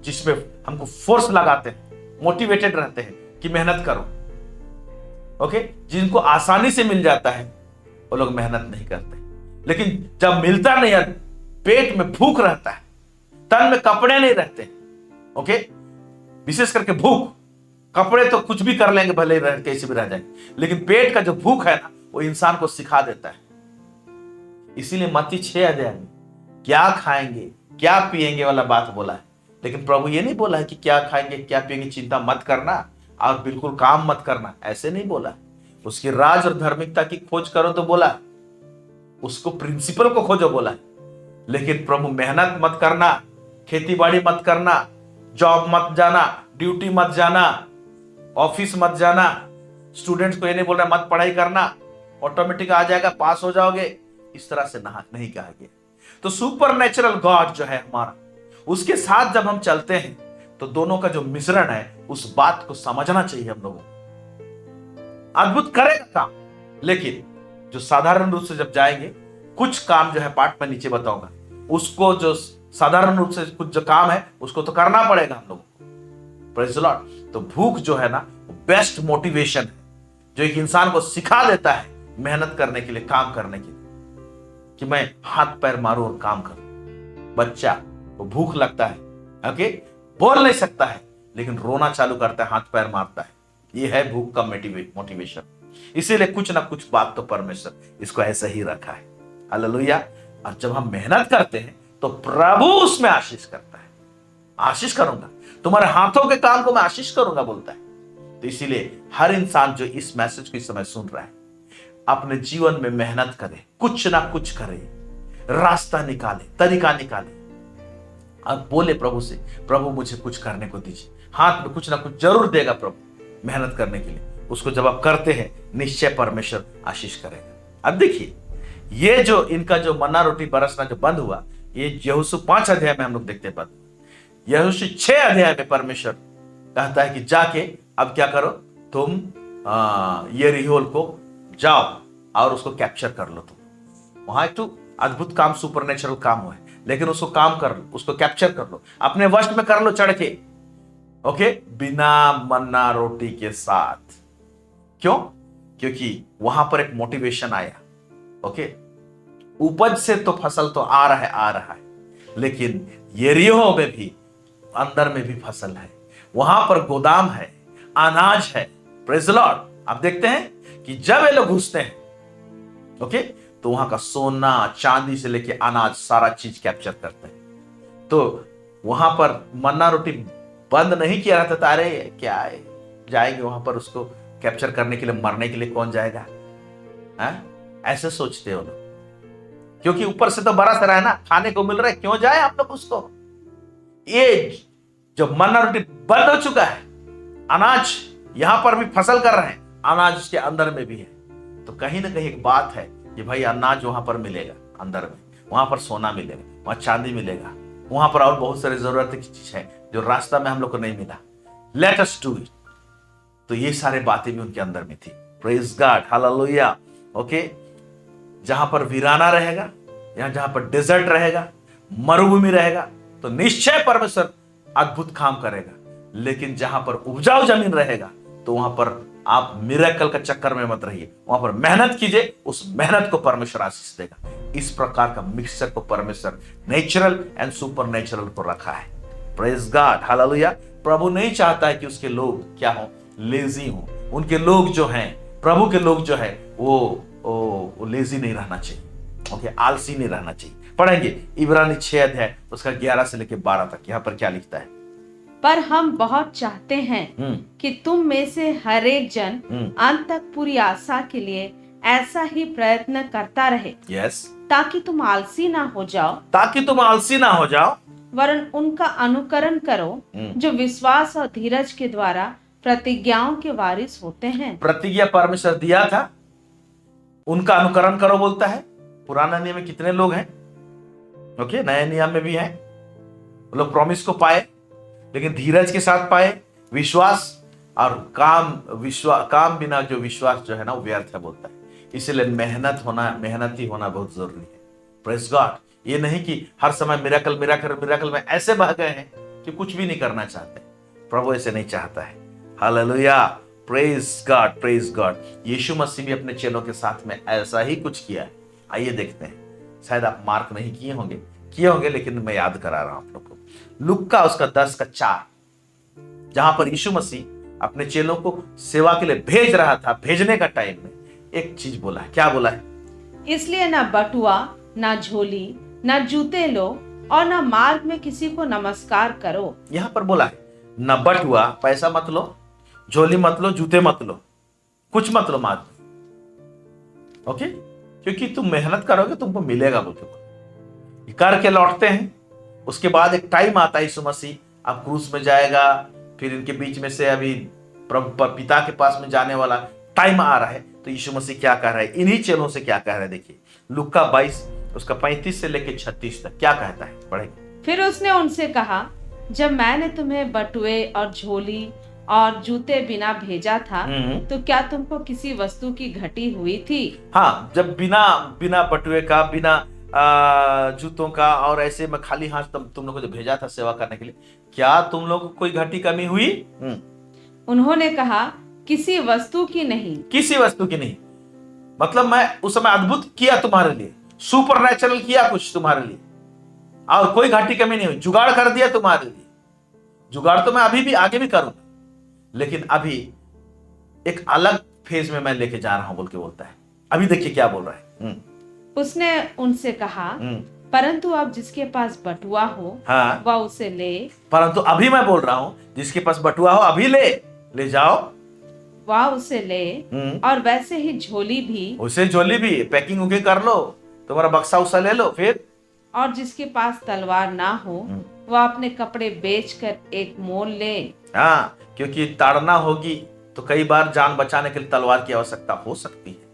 जिसमें हमको फोर्स लगाते हैं, मोटिवेटेड रहते हैं कि मेहनत करो। ओके, जिनको आसानी से मिल जाता है वो लोग मेहनत नहीं करते, लेकिन जब मिलता नहीं है, पेट में भूख रहता है, तन में कपड़े नहीं रहते, ओके, विशेष करके भूख, कपड़े तो कुछ भी कर लेंगे, भले ही रह कैसे भी रह जाएंगे, लेकिन पेट का जो भूख है ना, वो इंसान को सिखा देता है। इसीलिए मत्ती 6 अध्याय में क्या खाएंगे क्या पिएंगे वाला बात बोला है, लेकिन प्रभु ये नहीं बोला है कि क्या खाएंगे क्या पिएंगे चिंता मत करना और बिल्कुल काम मत करना, ऐसे नहीं बोला। उसकी राज और धार्मिकता की खोज करो तो बोला, उसको प्रिंसिपल को खोजो बोला है। लेकिन प्रभु मेहनत मत करना, खेती बाड़ी मत करना, जॉब मत जाना, ड्यूटी मत जाना, ऑफिस मत जाना, स्टूडेंट्स को ये नहीं बोल रहा मत पढ़ाई करना, ऑटोमेटिक आ जाएगा, पास हो जाओगे, इस तरह से नहीं कहा गया। तो सुपर नेचुरल गॉड जो है हमारा, उसके साथ जब हम चलते हैं तो दोनों का जो मिश्रण है, उस बात को समझना चाहिए हम लोगों को। अद्भुत करेगा काम, लेकिन जो साधारण रूप से जब जाएंगे, कुछ काम जो है पाठ में नीचे बताऊंगा, उसको जो साधारण रूप से कुछ जो काम है उसको तो करना पड़ेगा हम लोगों को, प्रेज द लॉर्ड। तो भूख जो है ना बेस्ट मोटिवेशन है, जो एक इंसान को सिखा देता है मेहनत करने के लिए, काम करने के लिए, कि मैं हाथ पैर मारूं और काम करूं। बच्चा वो भूख लगता है, ओके, बोल नहीं सकता है लेकिन रोना चालू करता है, हाथ पैर मारता है। ये है भूख का मोटिवेशन। इसीलिए कुछ ना कुछ बात तो परमेश्वर इसको ऐसा ही रखा है। हालेलुया। और जब हम मेहनत करते हैं तो प्रभु उसमें आशीष करता है। आशीष करूंगा, तुम्हारे हाथों के काम को मैं आशीष करूंगा बोलता है। तो इसीलिए हर इंसान जो इस मैसेज को इस समय सुन रहा है, अपने जीवन में मेहनत करे, कुछ ना कुछ करे, रास्ता निकाले, तरीका निकाले और बोले प्रभु से, प्रभु मुझे कुछ करने को दीजिए। हाथ में कुछ ना कुछ जरूर देगा प्रभु मेहनत करने के लिए। उसको जब आप करते हैं निश्चय परमेश्वर आशीष करेगा। अब देखिए, ये जो इनका जो मन्ना रोटी बरसना जो बंद हुआ, ये यहोशू 5 अध्याय में हम लोग देखते हैं। यहोशू 6 अध्याय में परमेश्वर कहता है कि जाके अब क्या करो, तुम यरीहो को जाओ और उसको कैप्चर कर लो। तुम वहां एक तो अद्भुत काम, सुपरनेचुरल काम हुआ है, लेकिन उसको काम कर लो, उसको कैप्चर कर लो, अपने वश में कर लो चढ़ के, ओके, बिना मन्ना रोटी के साथ। क्यों? क्योंकि वहां पर एक मोटिवेशन आया। ओके, उपज से तो फसल तो आ रहा है, लेकिन यरीहो में भी, अंदर में भी फसल है, वहां पर गोदाम है, अनाज है। Praise the Lord. आप देखते हैं कि जब ये लोग घुसते हैं, ओके, तो वहां का सोना चांदी से लेके अनाज सारा चीज कैप्चर करते हैं। तो वहां पर मन्ना रोटी बंद नहीं किया रहता था। अरे क्या है, जाएंगे वहां पर उसको कैप्चर करने के लिए, मरने के लिए कौन जाएगा? ऐसे सोचते हो लोग, क्योंकि ऊपर से तो बरस रहा है ना, खाने को मिल रहा है, क्यों जाए आप लोग उसको। ये जब मन्ना रोटी बंद हो चुका है, अनाज यहां पर भी फसल कर रहे हैं, अनाज उसके अंदर में भी है, तो कहीं ना कहीं एक बात है कि भाई अनाज वहां पर मिलेगा अंदर में, वहां पर सोना मिलेगा, वहां चांदी मिलेगा, वहां पर और बहुत सारी जरूरत की चीज है जो रास्ता में हम लोग को नहीं मिला। Let us do it. तो ये सारे बातें भी उनके अंदर में थी। Praise God, hallelujah. ओके, जहां पर वीराना रहेगा, जहां पर डेजर्ट रहेगा, मरुभूमि रहेगा, तो निश्चय परमेश्वर अद्भुत काम करेगा। लेकिन जहां पर उपजाऊ जमीन रहेगा, तो वहां पर आप मिरेकल का चक्कर में मत रहिए, वहां पर मेहनत कीजिए, उस मेहनत को परमेश्वर आशीष देगा। इस प्रकार का मिक्सचर को परमेश्वर नेचुरल एंड सुपर नेचुरल को रखा है। Praise God, hallelujah. प्रभु नहीं चाहता है कि उसके लोग क्या हो, लेजी हो। उनके लोग जो हैं, प्रभु के लोग जो है, वो लेजी नहीं रहना चाहिए, ओके, आलसी नहीं रहना चाहिए। पढ़ेंगे इब्रानी 6 अध्याय उसका 11 से लेकर 12 तक। यहाँ पर क्या लिखता है? पर हम बहुत चाहते हैं कि तुम में से हर एक जन अंत तक पूरी आशा के लिए ऐसा ही प्रयत्न करता रहे, यस, ताकि तुम आलसी ना हो जाओ, वरन उनका अनुकरण करो जो विश्वास और धीरज के द्वारा प्रतिज्ञाओं के वारिस होते हैं। प्रतिज्ञा परमेश्वर दिया था, उनका अनुकरण करो बोलता है। पुराना नियम में कितने लोग हैं, ओके, नए नियम में भी हैं, वो लोग प्रॉमिस को पाए, लेकिन धीरज के साथ पाए, विश्वास और काम बिना जो विश्वास जो है ना वो व्यर्थ है बोलता है। इसलिए मेहनती होना बहुत जरूरी है। Praise God. ये नहीं कि हर समय मिरेकल में ऐसे बह गए हैं कि कुछ भी नहीं करना चाहते। प्रभु ऐसे नहीं चाहता है। Hallelujah, praise God, praise God. यीशु मसीह भी अपने चेलों के साथ में ऐसा ही कुछ किया है। आइए देखते हैं। शायद आप मार्क नहीं किए होंगे, लेकिन मैं याद करा रहा हूं आप लोग को। लुक्का उसका 10:4, जहां पर यीशु मसीह अपने चेलों को सेवा के लिए भेज रहा था, भेजने का टाइम में एक चीज बोला है। क्या बोला है? इसलिए ना बटुआ, ना झोली, ना जूते लो और ना मार्ग में किसी को नमस्कार करो। यहां पर बोला है ना बटुआ, पैसा मत लो, झोली मत लो, जूते मत लो, कुछ मत लो मार्ग में, ओके, क्योंकि तुम मेहनत करोगे तुमको मिलेगा बोल के करके लौटते हैं। उसके बाद एक टाइम आता है, यीशु मसीह अब क्रूस में जाएगा, फिर इनके बीच में से अभी प्रभु पिता के पास में जाने वाला टाइम आ रहा है। तो यीशु मसीह क्या कह रहा है, इन्हीं चेलों से क्या कह रहा है? देखिए लुक्का 22 उसका 35 से लेकर 36 तक क्या कहता है, पढ़ेंगे। फिर उसने उनसे कहा, जब मैंने तुम्हें बटुए और झोली और जूते बिना भेजा था, तो क्या तुमको किसी वस्तु की घटी हुई थी? हाँ, जब बिना बटुए का, बिना जूतों का, और ऐसे मैं खाली हाथ तुम लोग को जो भेजा था सेवा करने के लिए, क्या तुम लोग को कोई घटी कमी हुई? उन्होंने कहा, किसी वस्तु की नहीं। किसी वस्तु की नहीं। मतलब मैं उस समय अद्भुत किया तुम्हारे लिए, सुपर नेचुरल किया कुछ तुम्हारे लिए, और कोई घाटी कमी नहीं हुई। जुगाड़ कर दिया तुम्हारे लिए। जुगाड़ तो मैं अभी भी आगे भी करूंगा, लेकिन अभी एक अलग फेज में मैं लेके जा रहा हूं बोल के बोलता है। अभी देखिए क्या बोल रहा है। उसने उनसे कहा, परंतु अब जिसके पास बटुआ हो, हाँ, वह उसे ले। परंतु अभी मैं बोल रहा हूं, जिसके पास बटुआ हो अभी ले जाओ, वह उसे ले, और वैसे ही झोली भी, उसे झोली भी पैकिंग उके कर लो, तुम्हारा बक्सा उसा ले लो। फिर और जिसके पास तलवार ना हो, वह अपने कपड़े बेचकर एक मोल ले। हाँ, क्योंकि ताड़ना होगी तो कई बार जान बचाने के लिए तलवार की आवश्यकता हो सकती है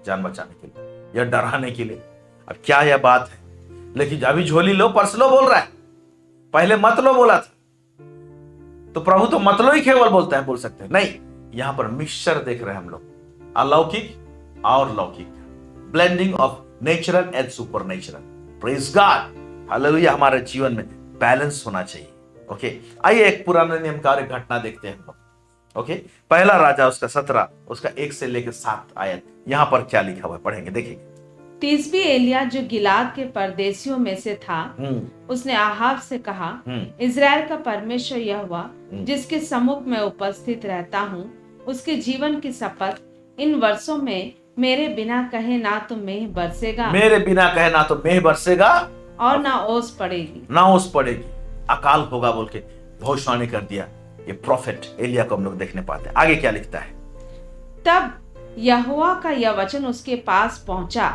जान बचाने के लिए या डराने के लिए। अब क्या यह बात है, लेकिन अभी झोली लो, पर्स लो बोल रहा है। पहले मत लो बोला था, तो प्रभु तो मत लो ही केवल बोलता है, बोल सकते हैं नहीं। यहां पर मिक्सचर देख रहे हैं हम लोग, अलौकिक और लौकिक, blending of natural and super natural. Praise God, hallelujah. हमारे जीवन में बैलेंस होना चाहिए। ओके, आइए एक पुराने नियम का एक घटना देखते हैं हम लोग। ओके, पहला राजा उसका 17 उसका 1 से लेकर 7 आयत, यहां पर क्या लिखा हुआ है पढ़ेंगे, देखिए। तिस्बी एलिया जो गिलाद के परदेशियों में से था, उसने आहाब से कहा, इजराइल का परमेश्वर यहोवा जिसके सम्मुख में उपस्थित रहता हूँ, उसके जीवन की शपथ, इन वर्षों में मेरे बिना कहे ना तो मेघ बरसेगा, मेरे बिना कहे ना तो मेघ बरसेगा, और ना ओस पड़ेगी, अकाल होगा बोल के भविष्यवाणी कर दिया ये प्रॉफिट एलिया को हम लोग देखने पाते हैं। आगे क्या लिखता है? तब यहोवा का यह वचन उसके पास पहुंचा,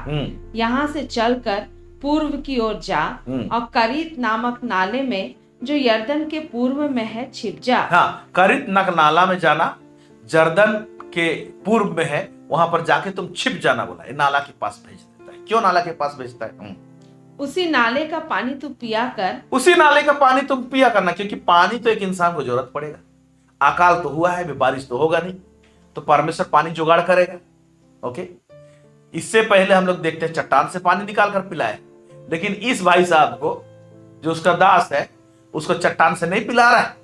यहाँ से चलकर पूर्व की ओर जा, और करीत नामक नाले में जो यरदन के पूर्व में है छिप जा। हाँ, करीत नामक नाला में जाना, जर्दन के पूर्व में है, वहां पर जाके तुम छिप जाना बोला। ये नाला के पास भेज देता है। क्यों नाला के पास भेजता है? उसी नाले का पानी तू पिया कर। उसी नाले का पानी तुम पिया करना, क्योंकि पानी तो एक इंसान को जरूरत पड़ेगा। अकाल तो हुआ है, अभी बारिश तो होगा नहीं, तो परमेश्वर पानी जुगाड़ करेगा। ओके, इससे पहले हम लोग देखते हैं चट्टान से पानी निकाल कर पिलाए, लेकिन इस भाई साहब को जो उसका दास है उसको चट्टान से नहीं पिला रहा है,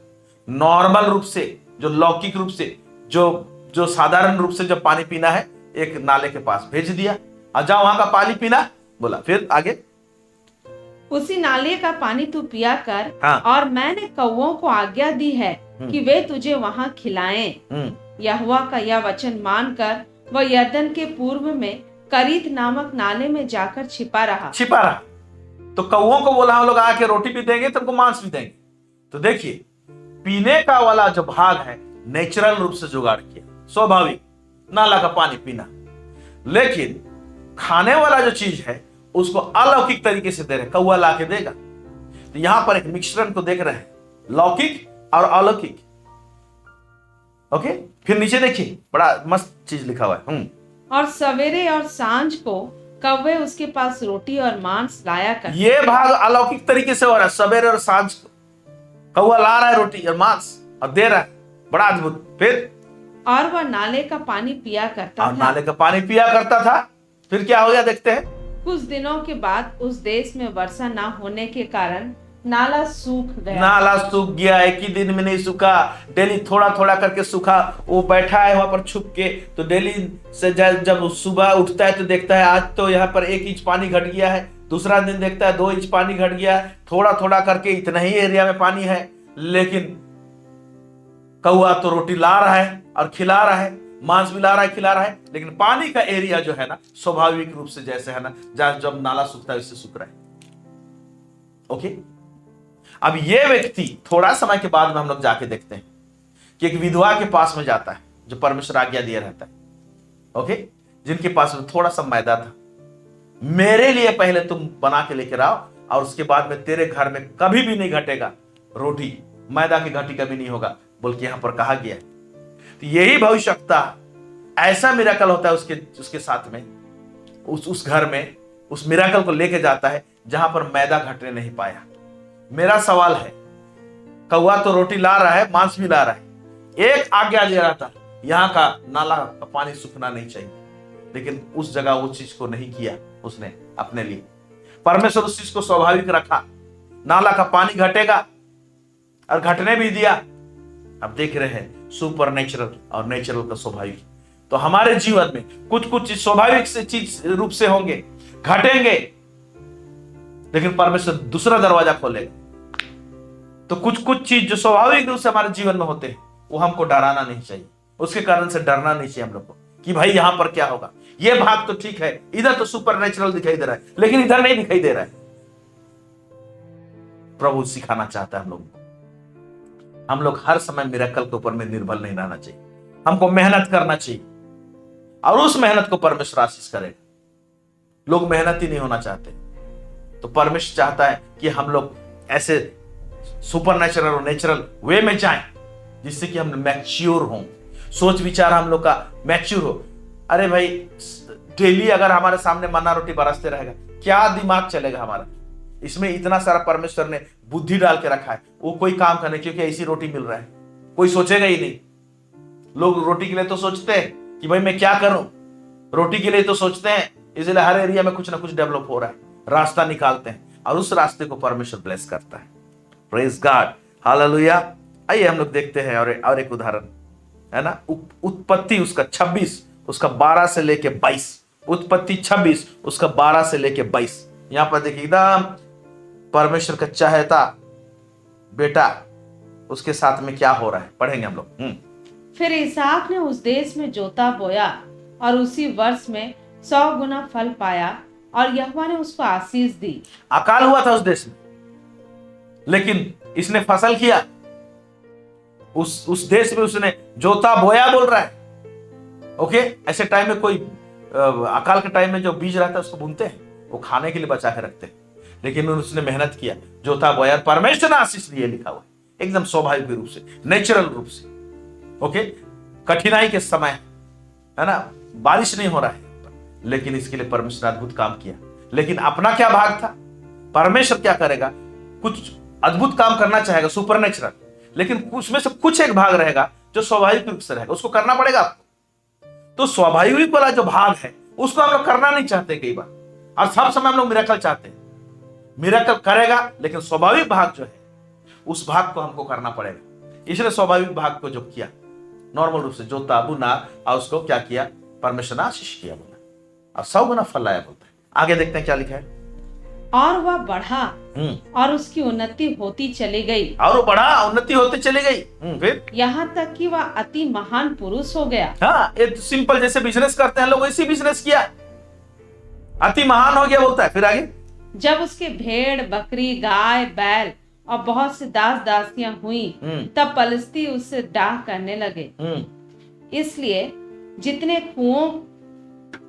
नॉर्मल रूप से, जो लौकिक रूप से, जो साधारण रूप से जब पानी पीना है, एक नाले के पास भेज दिया, आ जाओ वहां का पानी पीना बोला। फिर आगे, उसी नाले का पानी तू पिया कर। हाँ। और मैंने कौवों को आज्ञा दी है कि वे तुझे वहां खिलाएं। यहोवा का यह वचन मानकर वह यरदन के पूर्व में करीत नामक नाले में जाकर छिपा रहा। तो कौवों को बोला हम लोग आके रोटी भी देंगे, तुमको मांस भी देंगे। तो देखिए, पीने का वाला जो भाग है नेचुरल रूप से जुगाड़ किया, स्वाभाविक नाला का पानी पीना, लेकिन खाने वाला जो चीज है उसको अलौकिक तरीके से दे रहे, कौवा ला के देगा। तो यहां पर एक मिश्रण को देख रहे हैं, लौकिक और अलौकिक। ओके, फिर नीचे देखिए, बड़ा मस्त चीज लिखा हुआ है। और सवेरे और सांझ को कौवे उसके पास रोटी और मांस लाया कर। ये भाग अलौकिक तरीके से हो रहा है। सवेरे और सांझ को कौवा ला रहा है रोटी और मांस और दे रहा है, बड़ा अद्भुत। फिर और वह नाले का पानी पिया करता था। नाले का पानी पिया करता था। फिर क्या हो गया देखते हैं। कुछ दिनों के बाद उस देश में वर्षा न होने के कारण नाला सूख गया। नाला सूख गया, एक ही दिन में नहीं सूखा, डेली थोड़ा थोड़ा करके सूखा। वो बैठा है वहां पर छुप के, तो डेली से जब सुबह उठता है तो देखता है आज तो यहाँ पर 1 इंच पानी घट गया है, दूसरा दिन देखता है 2 इंच पानी घट गया है। थोड़ा थोड़ा करके इतना ही एरिया में पानी है, लेकिन कौवा तो रोटी ला रहा है और खिला रहा है, मांस भी ला रहा है, खिला रहा है, लेकिन पानी का एरिया जो है ना, स्वाभाविक रूप से जैसे है ना, जब नाला सूखता है उससे सूख रहा है। ओके, अब ये व्यक्ति थोड़ा समय के बाद में हम लोग जाके देखते हैं कि एक विधवा के पास में जाता है, जो परमेश्वर आज्ञा दिया रहता है। ओके, जिनके पास में थोड़ा सा मैदा था। मेरे लिए पहले तुम बना के लेकर आओ, और उसके बाद में तेरे घर में कभी भी नहीं घटेगा रोटी, मैदा की घटी कभी नहीं होगा बोल के यहां पर कहा गया है। तो यही भविष्यता, ऐसा मिराकल होता है उसके साथ में, उस घर में उस मिराकल को लेके जाता है जहां पर मैदा घटने नहीं पाया। मेरा सवाल है, कौवा तो रोटी ला रहा है, मांस भी ला रहा है, एक आज्ञा दे रहा था, यहां का नाला का पानी सूखना नहीं चाहिए, लेकिन उस जगह वो चीज को नहीं किया उसने अपने लिए। परमेश्वर उस चीज को स्वाभाविक रखा। नाला का पानी घटेगा और घटने भी दिया। अब देख रहे हैं सुपर नेचुरल और नेचुरल का स्वाभाविक। तो हमारे जीवन में कुछ कुछ चीज स्वाभाविक से चीज रूप से होंगे, घटेंगे, लेकिन परमेश्वर दूसरा दरवाजा खोलेगा। तो कुछ कुछ चीज जो स्वाभाविक रूप से हमारे जीवन में होते हैं वो हमको डराना नहीं चाहिए, उसके कारण से डरना नहीं चाहिए हम लोग को कि भाई यहां पर क्या होगा। ये भाग तो ठीक है, इधर तो सुपर नेचुरल दिखाई दे रहा है, लेकिन इधर नहीं दिखाई दे रहा है। प्रभु सिखाना चाहता है हम लोग को। हम लोग हर समय मिरेकल के ऊपर में निर्भर नहीं रहना चाहिए, हमको मेहनत करना चाहिए और उस मेहनत को परमेश्वर आशीष करेगा। लोग मेहनत ही नहीं होना चाहते, तो परमेश्वर चाहता है कि हम लोग ऐसे सुपर नेचुरल और नेचुरल वे में जाएं जिससे कि हम मैच्योर हों, सोच विचार हम लोग का मैच्योर हो। अरे भाई डेली अगर हमारे सामने मन्ना रोटी बरसते रहेगा, क्या दिमाग चलेगा हमारा। इसमें इतना सारा परमेश्वर ने बुद्धि डाल के रखा है, वो कोई काम करने, क्योंकि ऐसी रोटी मिल रहा है, कोई सोचेगा ही नहीं। लोग रोटी के लिए तो सोचते हैं कि भाई मैं क्या करूं, रोटी के लिए तो सोचते हैं, इसलिए हर एरिया में कुछ ना कुछ डेवलप हो रहा है, रास्ता निकालते हैं और उस रास्ते को परमेश्वर ब्लेस करता है। Praise God, hallelujah. आइए हम लोग देखते हैं और एक उदाहरण है ना, उत्पत्ति उसका 26 उसका 12 से लेके 22। उत्पत्ति 26 उसका 12 से लेके 22। यहां पर देखिए एकदम परमेश्वर का चाहता बेटा उसके साथ में क्या हो रहा है, पढ़ेंगे हम लोग। फिर इसहाक ने उस देश में जोता बोया और उसी वर्ष में 100 गुना फल पाया और यहोवा ने उसको आशीष दी। अकाल हुआ था उस देश में, लेकिन इसने फसल किया। उस देश में उसने जोता बोया बोल रहा है। ओके, ऐसे टाइम में कोई अकाल के टाइम में जो बीज रहता है उसको बुनते हैं, वो खाने के लिए बचा के रखते हैं, लेकिन उसने मेहनत किया, जोता बोया, परमेश्वर ने आशीष दिए, लिखा हुआ एकदम स्वाभाविक रूप से, नेचुरल रूप से। ओके, कठिनाई के समय है ना, बारिश नहीं हो रहा है, लेकिन इसके लिए परमेश्वर ने अद्भुत काम किया। लेकिन अपना क्या भाग था, परमेश्वर क्या करेगा, कुछ अद्भुत काम करना चाहेगा सुपरनेचुरल, लेकिन उसमें से कुछ एक भाग रहेगा जो स्वाभाविक रूप से रहेगा, उसको करना पड़ेगा आपको। तो स्वाभाविक वाला जो भाग है उसको हम लोग करना नहीं चाहते कई बार, और सब समय हम लोग मिरेकल चाहते हैं। मिरेकल करेगा, लेकिन स्वाभाविक भाग जो है उस भाग को हमको करना पड़ेगा। इसलिए स्वाभाविक भाग को जो किया, नॉर्मल रूप से जोता बुना और उसको क्या किया, परमेश्वर ने आशीष किया बोला, और 100 गुना फल लाया बोलता है। आगे देखते हैं क्या लिखा है। और वह बढ़ा और उसकी उन्नति होती चली गई, और वो बढ़ा, उन्नति होती चली गई। फिर यहाँ तक कि वह अति महान पुरुष हो गया। हाँ, एक सिंपल जैसे बिजनेस करते हैं लोग, वैसे बिजनेस किया, अति महान हो गया बोलता है। फिर आगे, जब उसके भेड़ बकरी गाय बैल और बहुत से दास दासियां हुई, तब पलिस्ती उससे डाह करने लगे। इसलिए जितने कुओं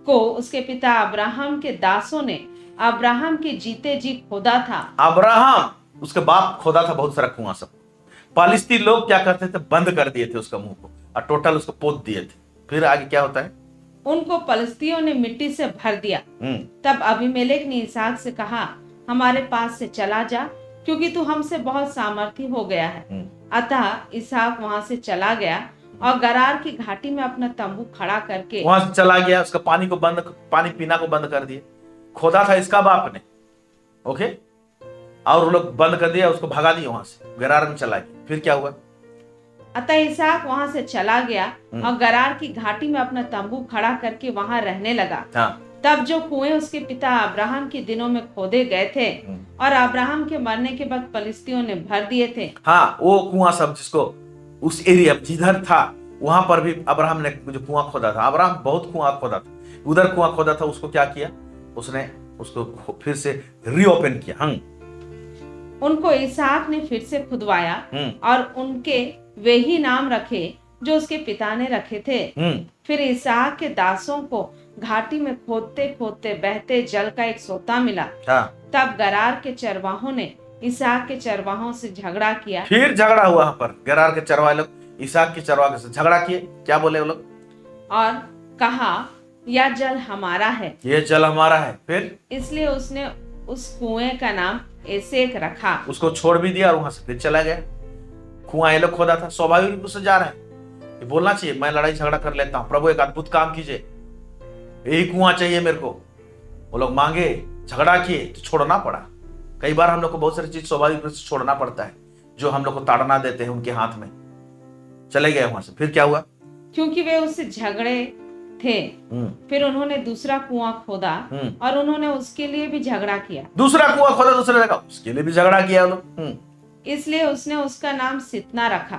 को उसके पिता अब्राहम के दासों ने अब्राहम के जीते जी खोदा था, अब्राहम उसके बाप खोदा था बहुत सारा कुआं सब, पालिस्ती लोग क्या करते थे, बंद कर दिए थे उसका मुंह को और टोटल उसको पोत दिए थे। फिर आगे क्या होता है, उनको पलिस्तियों ने मिट्टी से भर दिया। तब अबीमेलेक ने इसहाक से कहा, हमारे पास से चला जा, क्योंकि तू हमसे बहुत सामर्थी हो गया है। अतः इसहाक वहां से चला गया और गरार की घाटी में अपना तंबू खड़ा करके वहां से चला गया। उसका पानी पीना को बंद कर दिए। खोदा था इसका बाप ने, ओके, और वो लोग बंद कर दिया, उसको भगा दिया, वहां से गरार में चला गया। फिर क्या हुआ, अतः इसहाक वहां से चला गया और गरार की घाटी में अपना तंबू खड़ा करके वहां रहने लगा। तब जो कुएं उसके पिता अब्राहम के दिनों में खोदे गए थे और अब्राहम के मरने के बाद पलिस्तियों ने भर दिए थे, हाँ, वो कुआं सब जिसको उस एरिया जिधर था वहां पर भी अब्राहम ने जो कुआं खोदा था, अब्राहम बहुत कुआं खोदा था, उधर कुआं खोदा था, उसको क्या किया, उसने उसको फिर से रीओपन किया। उनको इसहाक ने फिर से खुदवाया और उनके वे ही नाम रखे जो उसके पिता ने रखे थे। फिर इसहाक के दासों को घाटी में खोदते खोदते बहते जल का एक सोता मिला। तब गरार के चरवाहों ने इसहाक के चरवाहों से झगड़ा किया। फिर झगड़ा हुआ वहां पर, गरार के चरवाहे लोग इसहाक के चरवाहे से झगड़ा किए। क्या बोले वो लोग, और कहा, यह जल हमारा है, ये जल हमारा है। फिर इसलिए उसने उस कुएं का नाम एसेक रखा। उसको छोड़ भी दिया और वहां से फिर चला गया। कुआं ये लोग खोदा था, स्वाभाविक रूप से जा रहे हैं, ये बोलना चाहिए मैं लड़ाई झगड़ा कर लेता हूं, प्रभु एक अद्भुत काम कीजिए। यही कुआं चाहिए मेरे को, वो लोग मांगे, झगड़ा किए तो छोड़ना पड़ा। कई बार हम लोग को बहुत सारी चीज स्वाभाविक रूप से छोड़ना पड़ता है, जो हम लोग को ताड़ना देते हैं उनके हाथ में। चले गए वहां से, फिर क्या हुआ? क्योंकि वे उससे झगड़े थे, फिर उन्होंने दूसरा कुआं खोदा और उन्होंने उसके लिए भी झगड़ा किया। दूसरा कुआं खोदा दूसरे जगह, उसके लिए भी झगड़ा किया लोग। इसलिए उसने उसका नाम सितना रखा।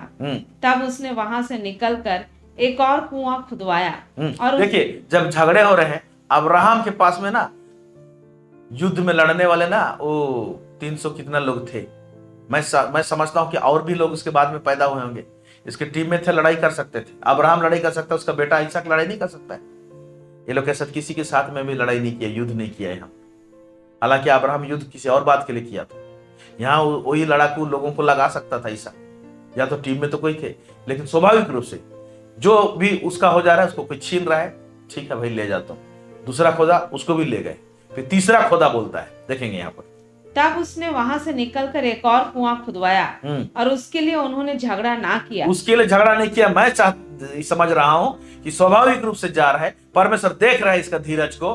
तब उसने वहां से निकलकर एक और कुआं खुदवाया। और देखिए, जब झगड़े हो रहे हैं, अब्राहम के पास में ना युद्ध में लड़ने वाले ना वो 300 कितना लोग थे। मैं समझता हूं कि और भी लोग उसके बाद में पैदा हुए होंगे, इसके टीम में थे, लड़ाई कर सकते थे। अब्राहम लड़ाई कर सकता है, उसका बेटा इसहाक लड़ाई नहीं कर सकता है। ये लोग के साथ किसी के साथ में भी लड़ाई नहीं किया, युद्ध नहीं किया है हम। हालांकि अब्राहम युद्ध किसी और बात के लिए किया था। यहाँ वही लड़ाकू लोगों को लगा सकता था इसहाक, या तो टीम में तो कोई थे, लेकिन स्वाभाविक रूप से जो भी उसका हो जा रहा है उसको कोई छीन रहा है, ठीक है भाई ले जाता हूं। दूसरा खोदा, उसको भी ले गए। फिर तीसरा खोदा बोलता है, देखेंगे यहाँ पर। तब उसने वहां से निकलकर एक और कुआं खुदवाया और उसके लिए उन्होंने झगड़ा ना किया। उसके लिए झगड़ा नहीं किया। मैं समझ रहा हूं कि स्वाभाविक रूप से जा रहा है, परमेश्वर देख रहा है इसका धीरज को।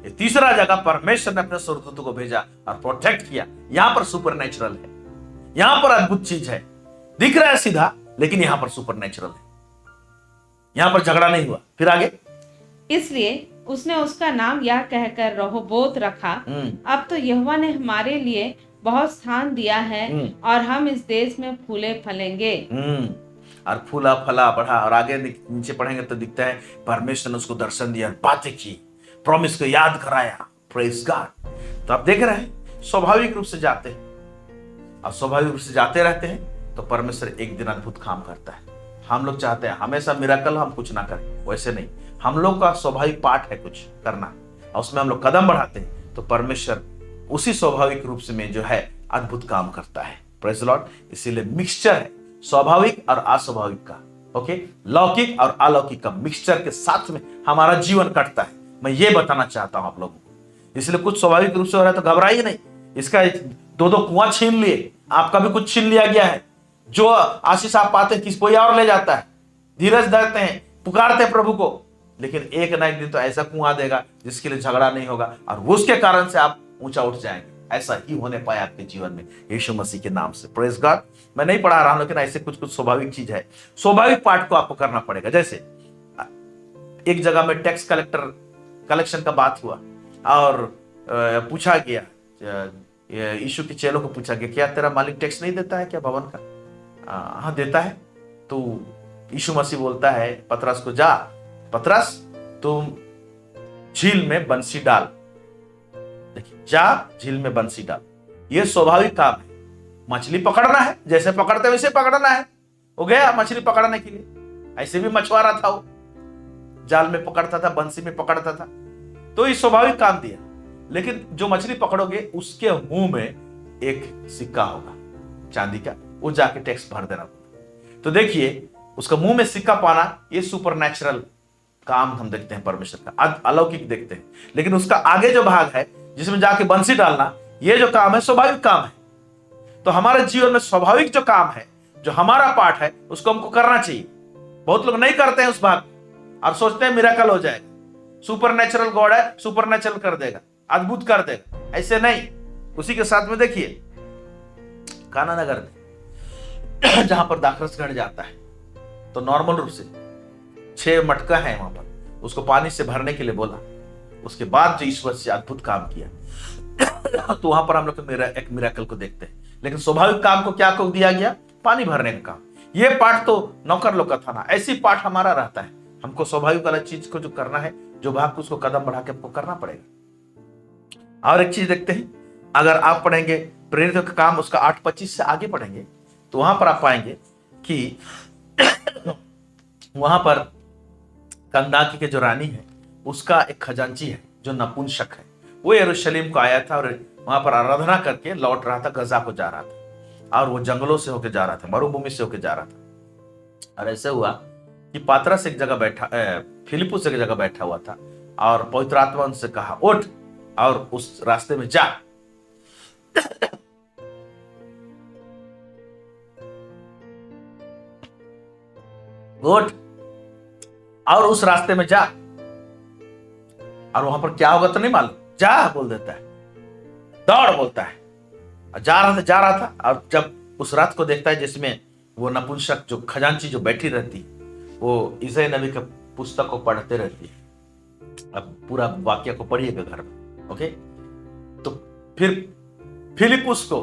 ये तीसरा जगह परमेश्वर ने अपने स्वर्गदूत को भेजा और प्रोटेक्ट किया। यहाँ पर सुपरनेचुरल है, यहाँ पर अद्भुत चीज है। दिख रहा है सीधा, लेकिन यहाँ पर सुपरनेचुरल है। यहाँ पर झगड़ा नहीं हुआ। फिर आगे, इसलिए उसने उसका नाम यह कहकर रहोबोत रखा। अब तो यहोवा ने हमारे लिए बहुत स्थान दिया है और हम इस देश में फूले फलेंगे। और फूला फला बढ़ा। और आगे नीचे पढ़ेंगे तो दिखता है परमेश्वर ने उसको दर्शन दिया, बातें की, प्रॉमिस को याद कराया। Praise God. तो आप देख रहे हैं स्वाभाविक रूप से जाते हैं और स्वाभाविक रूप से जाते रहते हैं तो परमेश्वर एक दिन अद्भुत काम करता है। हम लोग चाहते हैं हमेशा मिराकल, हम कुछ ना करें, वैसे नहीं। हम लोग का स्वाभाविक पाठ है कुछ करना, और उसमें हम लोग कदम बढ़ाते हैं तो परमेश्वर उसी स्वाभाविक रूप से में जो है अद्भुत काम करता है। Praise Lord. इसीलिए मिक्सचर है स्वाभाविक और अस्वाभाविक का, ओके, लौकिक और अलौकिक का मिक्सचर के साथ में हमारा जीवन कटता है। मैं ये बताना चाहता हूं आप लोगों को। इसलिए कुछ स्वाभाविक रूप से हो रहा है तो घबराइए नहीं। इसका 2-2 कुआं छीन लिए, आपका भी कुछ छीन लिया गया है। जो आशीष आप पाते हैं किस कोई और ले जाता है। धीरज धरते हैं, पुकारते हैं प्रभु को, लेकिन एक ना एक दिन तो ऐसा कुआं देगा जिसके लिए झगड़ा नहीं होगा और उसके कारण से आप ऊंचा उठ जाएंगे। ऐसा ही होने पाए आपके जीवन में यीशु मसीह के नाम से। Praise God. मैं नहीं पढ़ा रहा हूं, लेकिन ऐसे कुछ कुछ स्वाभाविक चीज है। स्वाभाविक पाठ को आपको करना पड़ेगा। जैसे एक जगह में टैक्स कलेक्शन का बात हुआ और पूछा गया, यीशु के चेलों को पूछा गया, क्या तेरा मालिक टैक्स नहीं देता है क्या भवन का? हाँ देता है। तो यीशु मसीह बोलता है पतरस को, जा पतरस तुम झील में बंसी डाल। देखिए, जा झील में बंसी डाल। यह स्वाभाविक काम है। मछली पकड़ना है, जैसे पकड़ते वैसे पकड़ना है। वो गया मछली पकड़ने के लिए, ऐसे भी मछुआरा था वो, जाल में पकड़ता था, बंसी में पकड़ता था। तो ये स्वाभाविक काम दिया। लेकिन जो मछली पकड़ोगे उसके मुंह में एक सिक्का होगा चांदी का, वो जाके टैक्स भर देना। तो देखिए, उसका मुंह में सिक्का पाना, ये सुपरनैचुरल काम हम देखते हैं परमेश्वर का, अलौकिक देखते हैं। लेकिन उसका आगे जो भाग है जिसमें जाके बंसी डालना, ये जो काम है स्वाभाविक काम है। तो हमारे जीवन में स्वाभाविक जो काम है, जो हमारा पार्ट है, उसको हमको करना चाहिए। बहुत लोग नहीं करते हैं उस भाग और सोचते हैं मिरेकल हो जाएगा, सुपरनैचुरल गॉड है, सुपरनैचुरल कर देगा, अद्भुत कर देगा। ऐसे नहीं। उसी के साथ में देखिए काना नगर में जहां पर दाखरसगढ़ जाता है, तो नॉर्मल रूप से 6 मटका है वहां पर, उसको पानी से भरने के लिए बोला। उसके बाद जो ईश्वर से अद्भुत काम किया तो वहां पर हम लोग एक मिरेकल को देखते हैं। लेकिन स्वाभाविक काम को क्या को दिया गया? पानी भरने का काम। ये पाठ तो नौकर लोग का था ना, ऐसी पाठ हमारा रहता है। हमको स्वाभाविक वाला चीज को जो करना है, जो भाग को, उसको कदम बढ़ा के हमको करना पड़ेगा। और एक चीज देखते हैं, अगर आप पढ़ेंगे प्रेरित का काम उसका 8:25 से आगे पढ़ेंगे तो वहां पर आप पाएंगे कि वहां पर कंदाकी के जो रानी है उसका एक खजांची है जो नपुंसक है। वो यरूशलेम को आया था और वहां पर आराधना करके लौट रहा था, गजा को जा रहा था, और वो जंगलों से होकर जा रहा था, मरुभूमि से होकर जा रहा था। और ऐसे हुआ कि पात्रस एक जगह बैठा, फिलिपुस एक जगह बैठा हुआ था, और पवित्र आत्मा उनसे कहा उठ और उस रास्ते में जा। उठ और उस रास्ते में जा। और वहां पर क्या होगा तो नहीं मालूम, जा बोल देता है, दौड़ बोलता है। जा रहा था और जब उस रात को देखता है जिसमें वो नपुंसक जो खजांची जो बैठी रहती, वो ईसाई नबी का पुस्तक को पढ़ते रहती है। अब पूरा वाक्य को पढ़िएगा घर में, ओके। तो फिर फिलिपुस को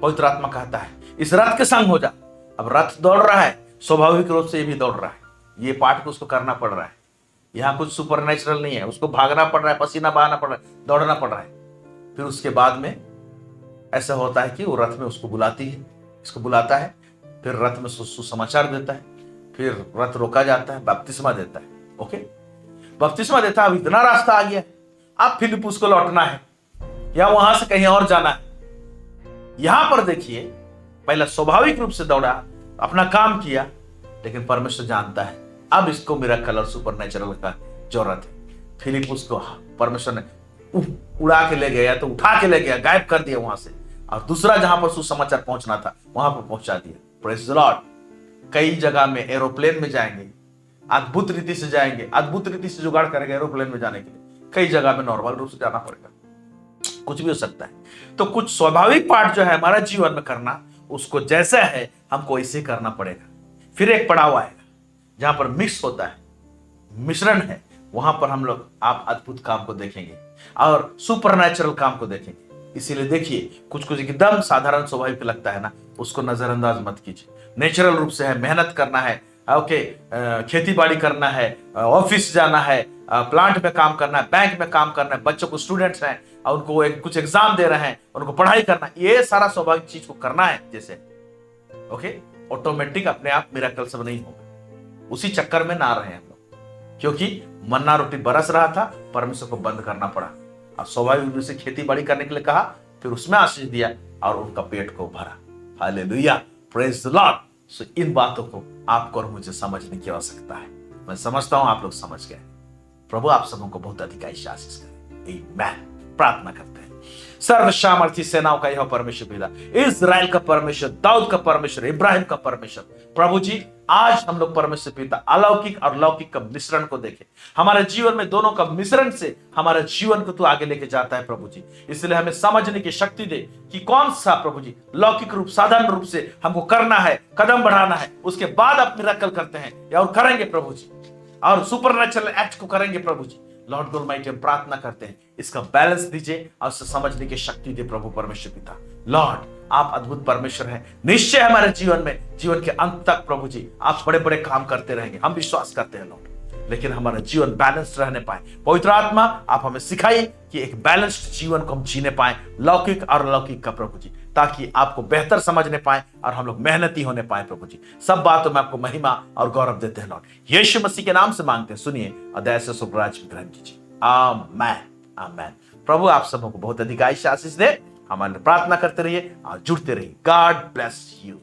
पवित्र आत्मा कहता है इस रथ के संग हो जा। अब रथ दौड़ रहा है, स्वाभाविक रूप से ये भी दौड़ रहा है। ये पाठ को उसको करना पड़ रहा है। यहाँ कुछ सुपरनेचुरल नहीं है, उसको भागना पड़ रहा है, पसीना बहाना पड़ रहा है, दौड़ना पड़ रहा है। फिर उसके बाद में ऐसा होता है कि वो रथ में उसको बुलाती है, इसको बुलाता है, फिर रथ में सुसमाचार देता है, फिर रथ रोका जाता है, बपतिस्मा देता है, ओके। बपतिस्मा देता है। अब इतना रास्ता आ गया, अब फिलिपुस को लौटना है या वहां से कहीं और जाना है। यहां पर देखिए, पहला स्वाभाविक रूप से दौड़ा, अपना काम किया, लेकिन परमेश्वर जानता है अब इसको मिरेकल और सुपरनेचुरल का जरूरत है। फिलिपुस को परमेश्वर ने उड़ा के ले गया, या तो उठा के ले गया, गायब कर दिया वहां से, और दूसरा जहां पर सुसमाचार पहुंचना था वहां पर पहुंचा दिया। Praise the Lord. कई जगह में एरोप्लेन में जाएंगे, अद्भुत रीति से जाएंगे, अद्भुत रीति से जुगाड़ करेंगे एरोप्लेन में जाने के लिए। कई जगह में नॉर्मल रूप से जाना पड़ेगा, कुछ भी हो सकता है। तो कुछ स्वाभाविक पार्ट जो है हमारा जीवन में करना, उसको जैसा है हमको ऐसे करना पड़ेगा। फिर एक पड़ाव आएगा जहां पर मिक्स होता है, मिश्रण है, वहां पर हम लोग आप अद्भुत काम को देखेंगे और सुपरनेचुरल काम को देखेंगे। इसीलिए देखिए, कुछ एकदम साधारण स्वाभाविक लगता है ना, उसको नजरअंदाज मत कीजिए। नेचुरल रूप से है, मेहनत करना है, ओके, खेती बाड़ी करना है, ऑफिस जाना है, प्लांट में काम करना है, बैंक में काम करना है, बच्चों को स्टूडेंट्स हैं और उनको कुछ एग्जाम दे रहे हैं, उनको पढ़ाई करना है, ये सारा स्वाभाविक चीज को करना है जैसे, ओके। ऑटोमेटिक अपने आप मिरेकल सब नहीं होगा। उसी चक्कर में ना रहे हम लोग, क्योंकि मन्ना रोटी बरस रहा था, परमेश्वर को बंद करना पड़ा और स्वाभाविक रूप से खेती बाड़ी करने के लिए कहा, फिर उसमें आशीष दिया और उनका पेट को भरा। Hallelujah, praise the Lord. सो इन बातों को आपको और मुझे समझने की आवश्यकता है। मैं समझता हूं आप लोग समझ गए। प्रभु आप सबों को बहुत अधिक आशीष करे। आमीन। प्रार्थना करते हैं। सर्व सामर्थी सेनाओं का यह परमेश्वर पिता, इजराइल का परमेश्वर, दाऊद का परमेश्वर, इब्राहिम का परमेश्वर, प्रभु जी आज हम लोग परमेश्वर पिता अलौकिक और लौकिक का मिश्रण को देखें। हमारे जीवन में दोनों का मिश्रण से हमारे जीवन को तू आगे लेके जाता है प्रभु जी। इसलिए हमें समझने की शक्ति दे कि कौन सा प्रभु जी लौकिक रूप, साधारण रूप से हमको करना है, कदम बढ़ाना है, उसके बाद आप मिरेकल करते हैं या और करेंगे प्रभु जी, और सुपरनेचुरल एक्ट को करेंगे प्रभु जी। लॉर्ड गॉड ऑलमाइटी हम प्रार्थना करते हैं, इसका बैलेंस दीजिए और समझने की शक्ति दे प्रभु परमेश्वर पिता। लॉर्ड आप अद्भुत परमेश्वर हैं। निश्चय हमारे जीवन में, जीवन के अंत तक प्रभु जी आप बड़े बड़े काम करते रहेंगे, हम विश्वास करते हैं लॉर्ड। लेकिन हमारा जीवन बैलेंस्ड रहने पाए, पवित्र आत्मा आप हमें सिखाइए कि एक बैलेंस्ड जीवन को हम जीने पाए, लौकिक और अलौकिक का प्रभु जी, ताकि आपको बेहतर समझने पाए और हम लोग मेहनती होने पाए प्रभु जी। सब बातों में आपको महिमा और गौरव देते हैं लॉर्ड। यीशु मसीह के नाम से मांगते हैं, सुनिए और दया से सुखराज में ग्रहण कीजिए। आमीन, आमीन। प्रभु आप सबों को बहुत अधिक आशीष दे। हमारे प्रार्थना करते रहिए और जुड़ते रहिए। God bless you.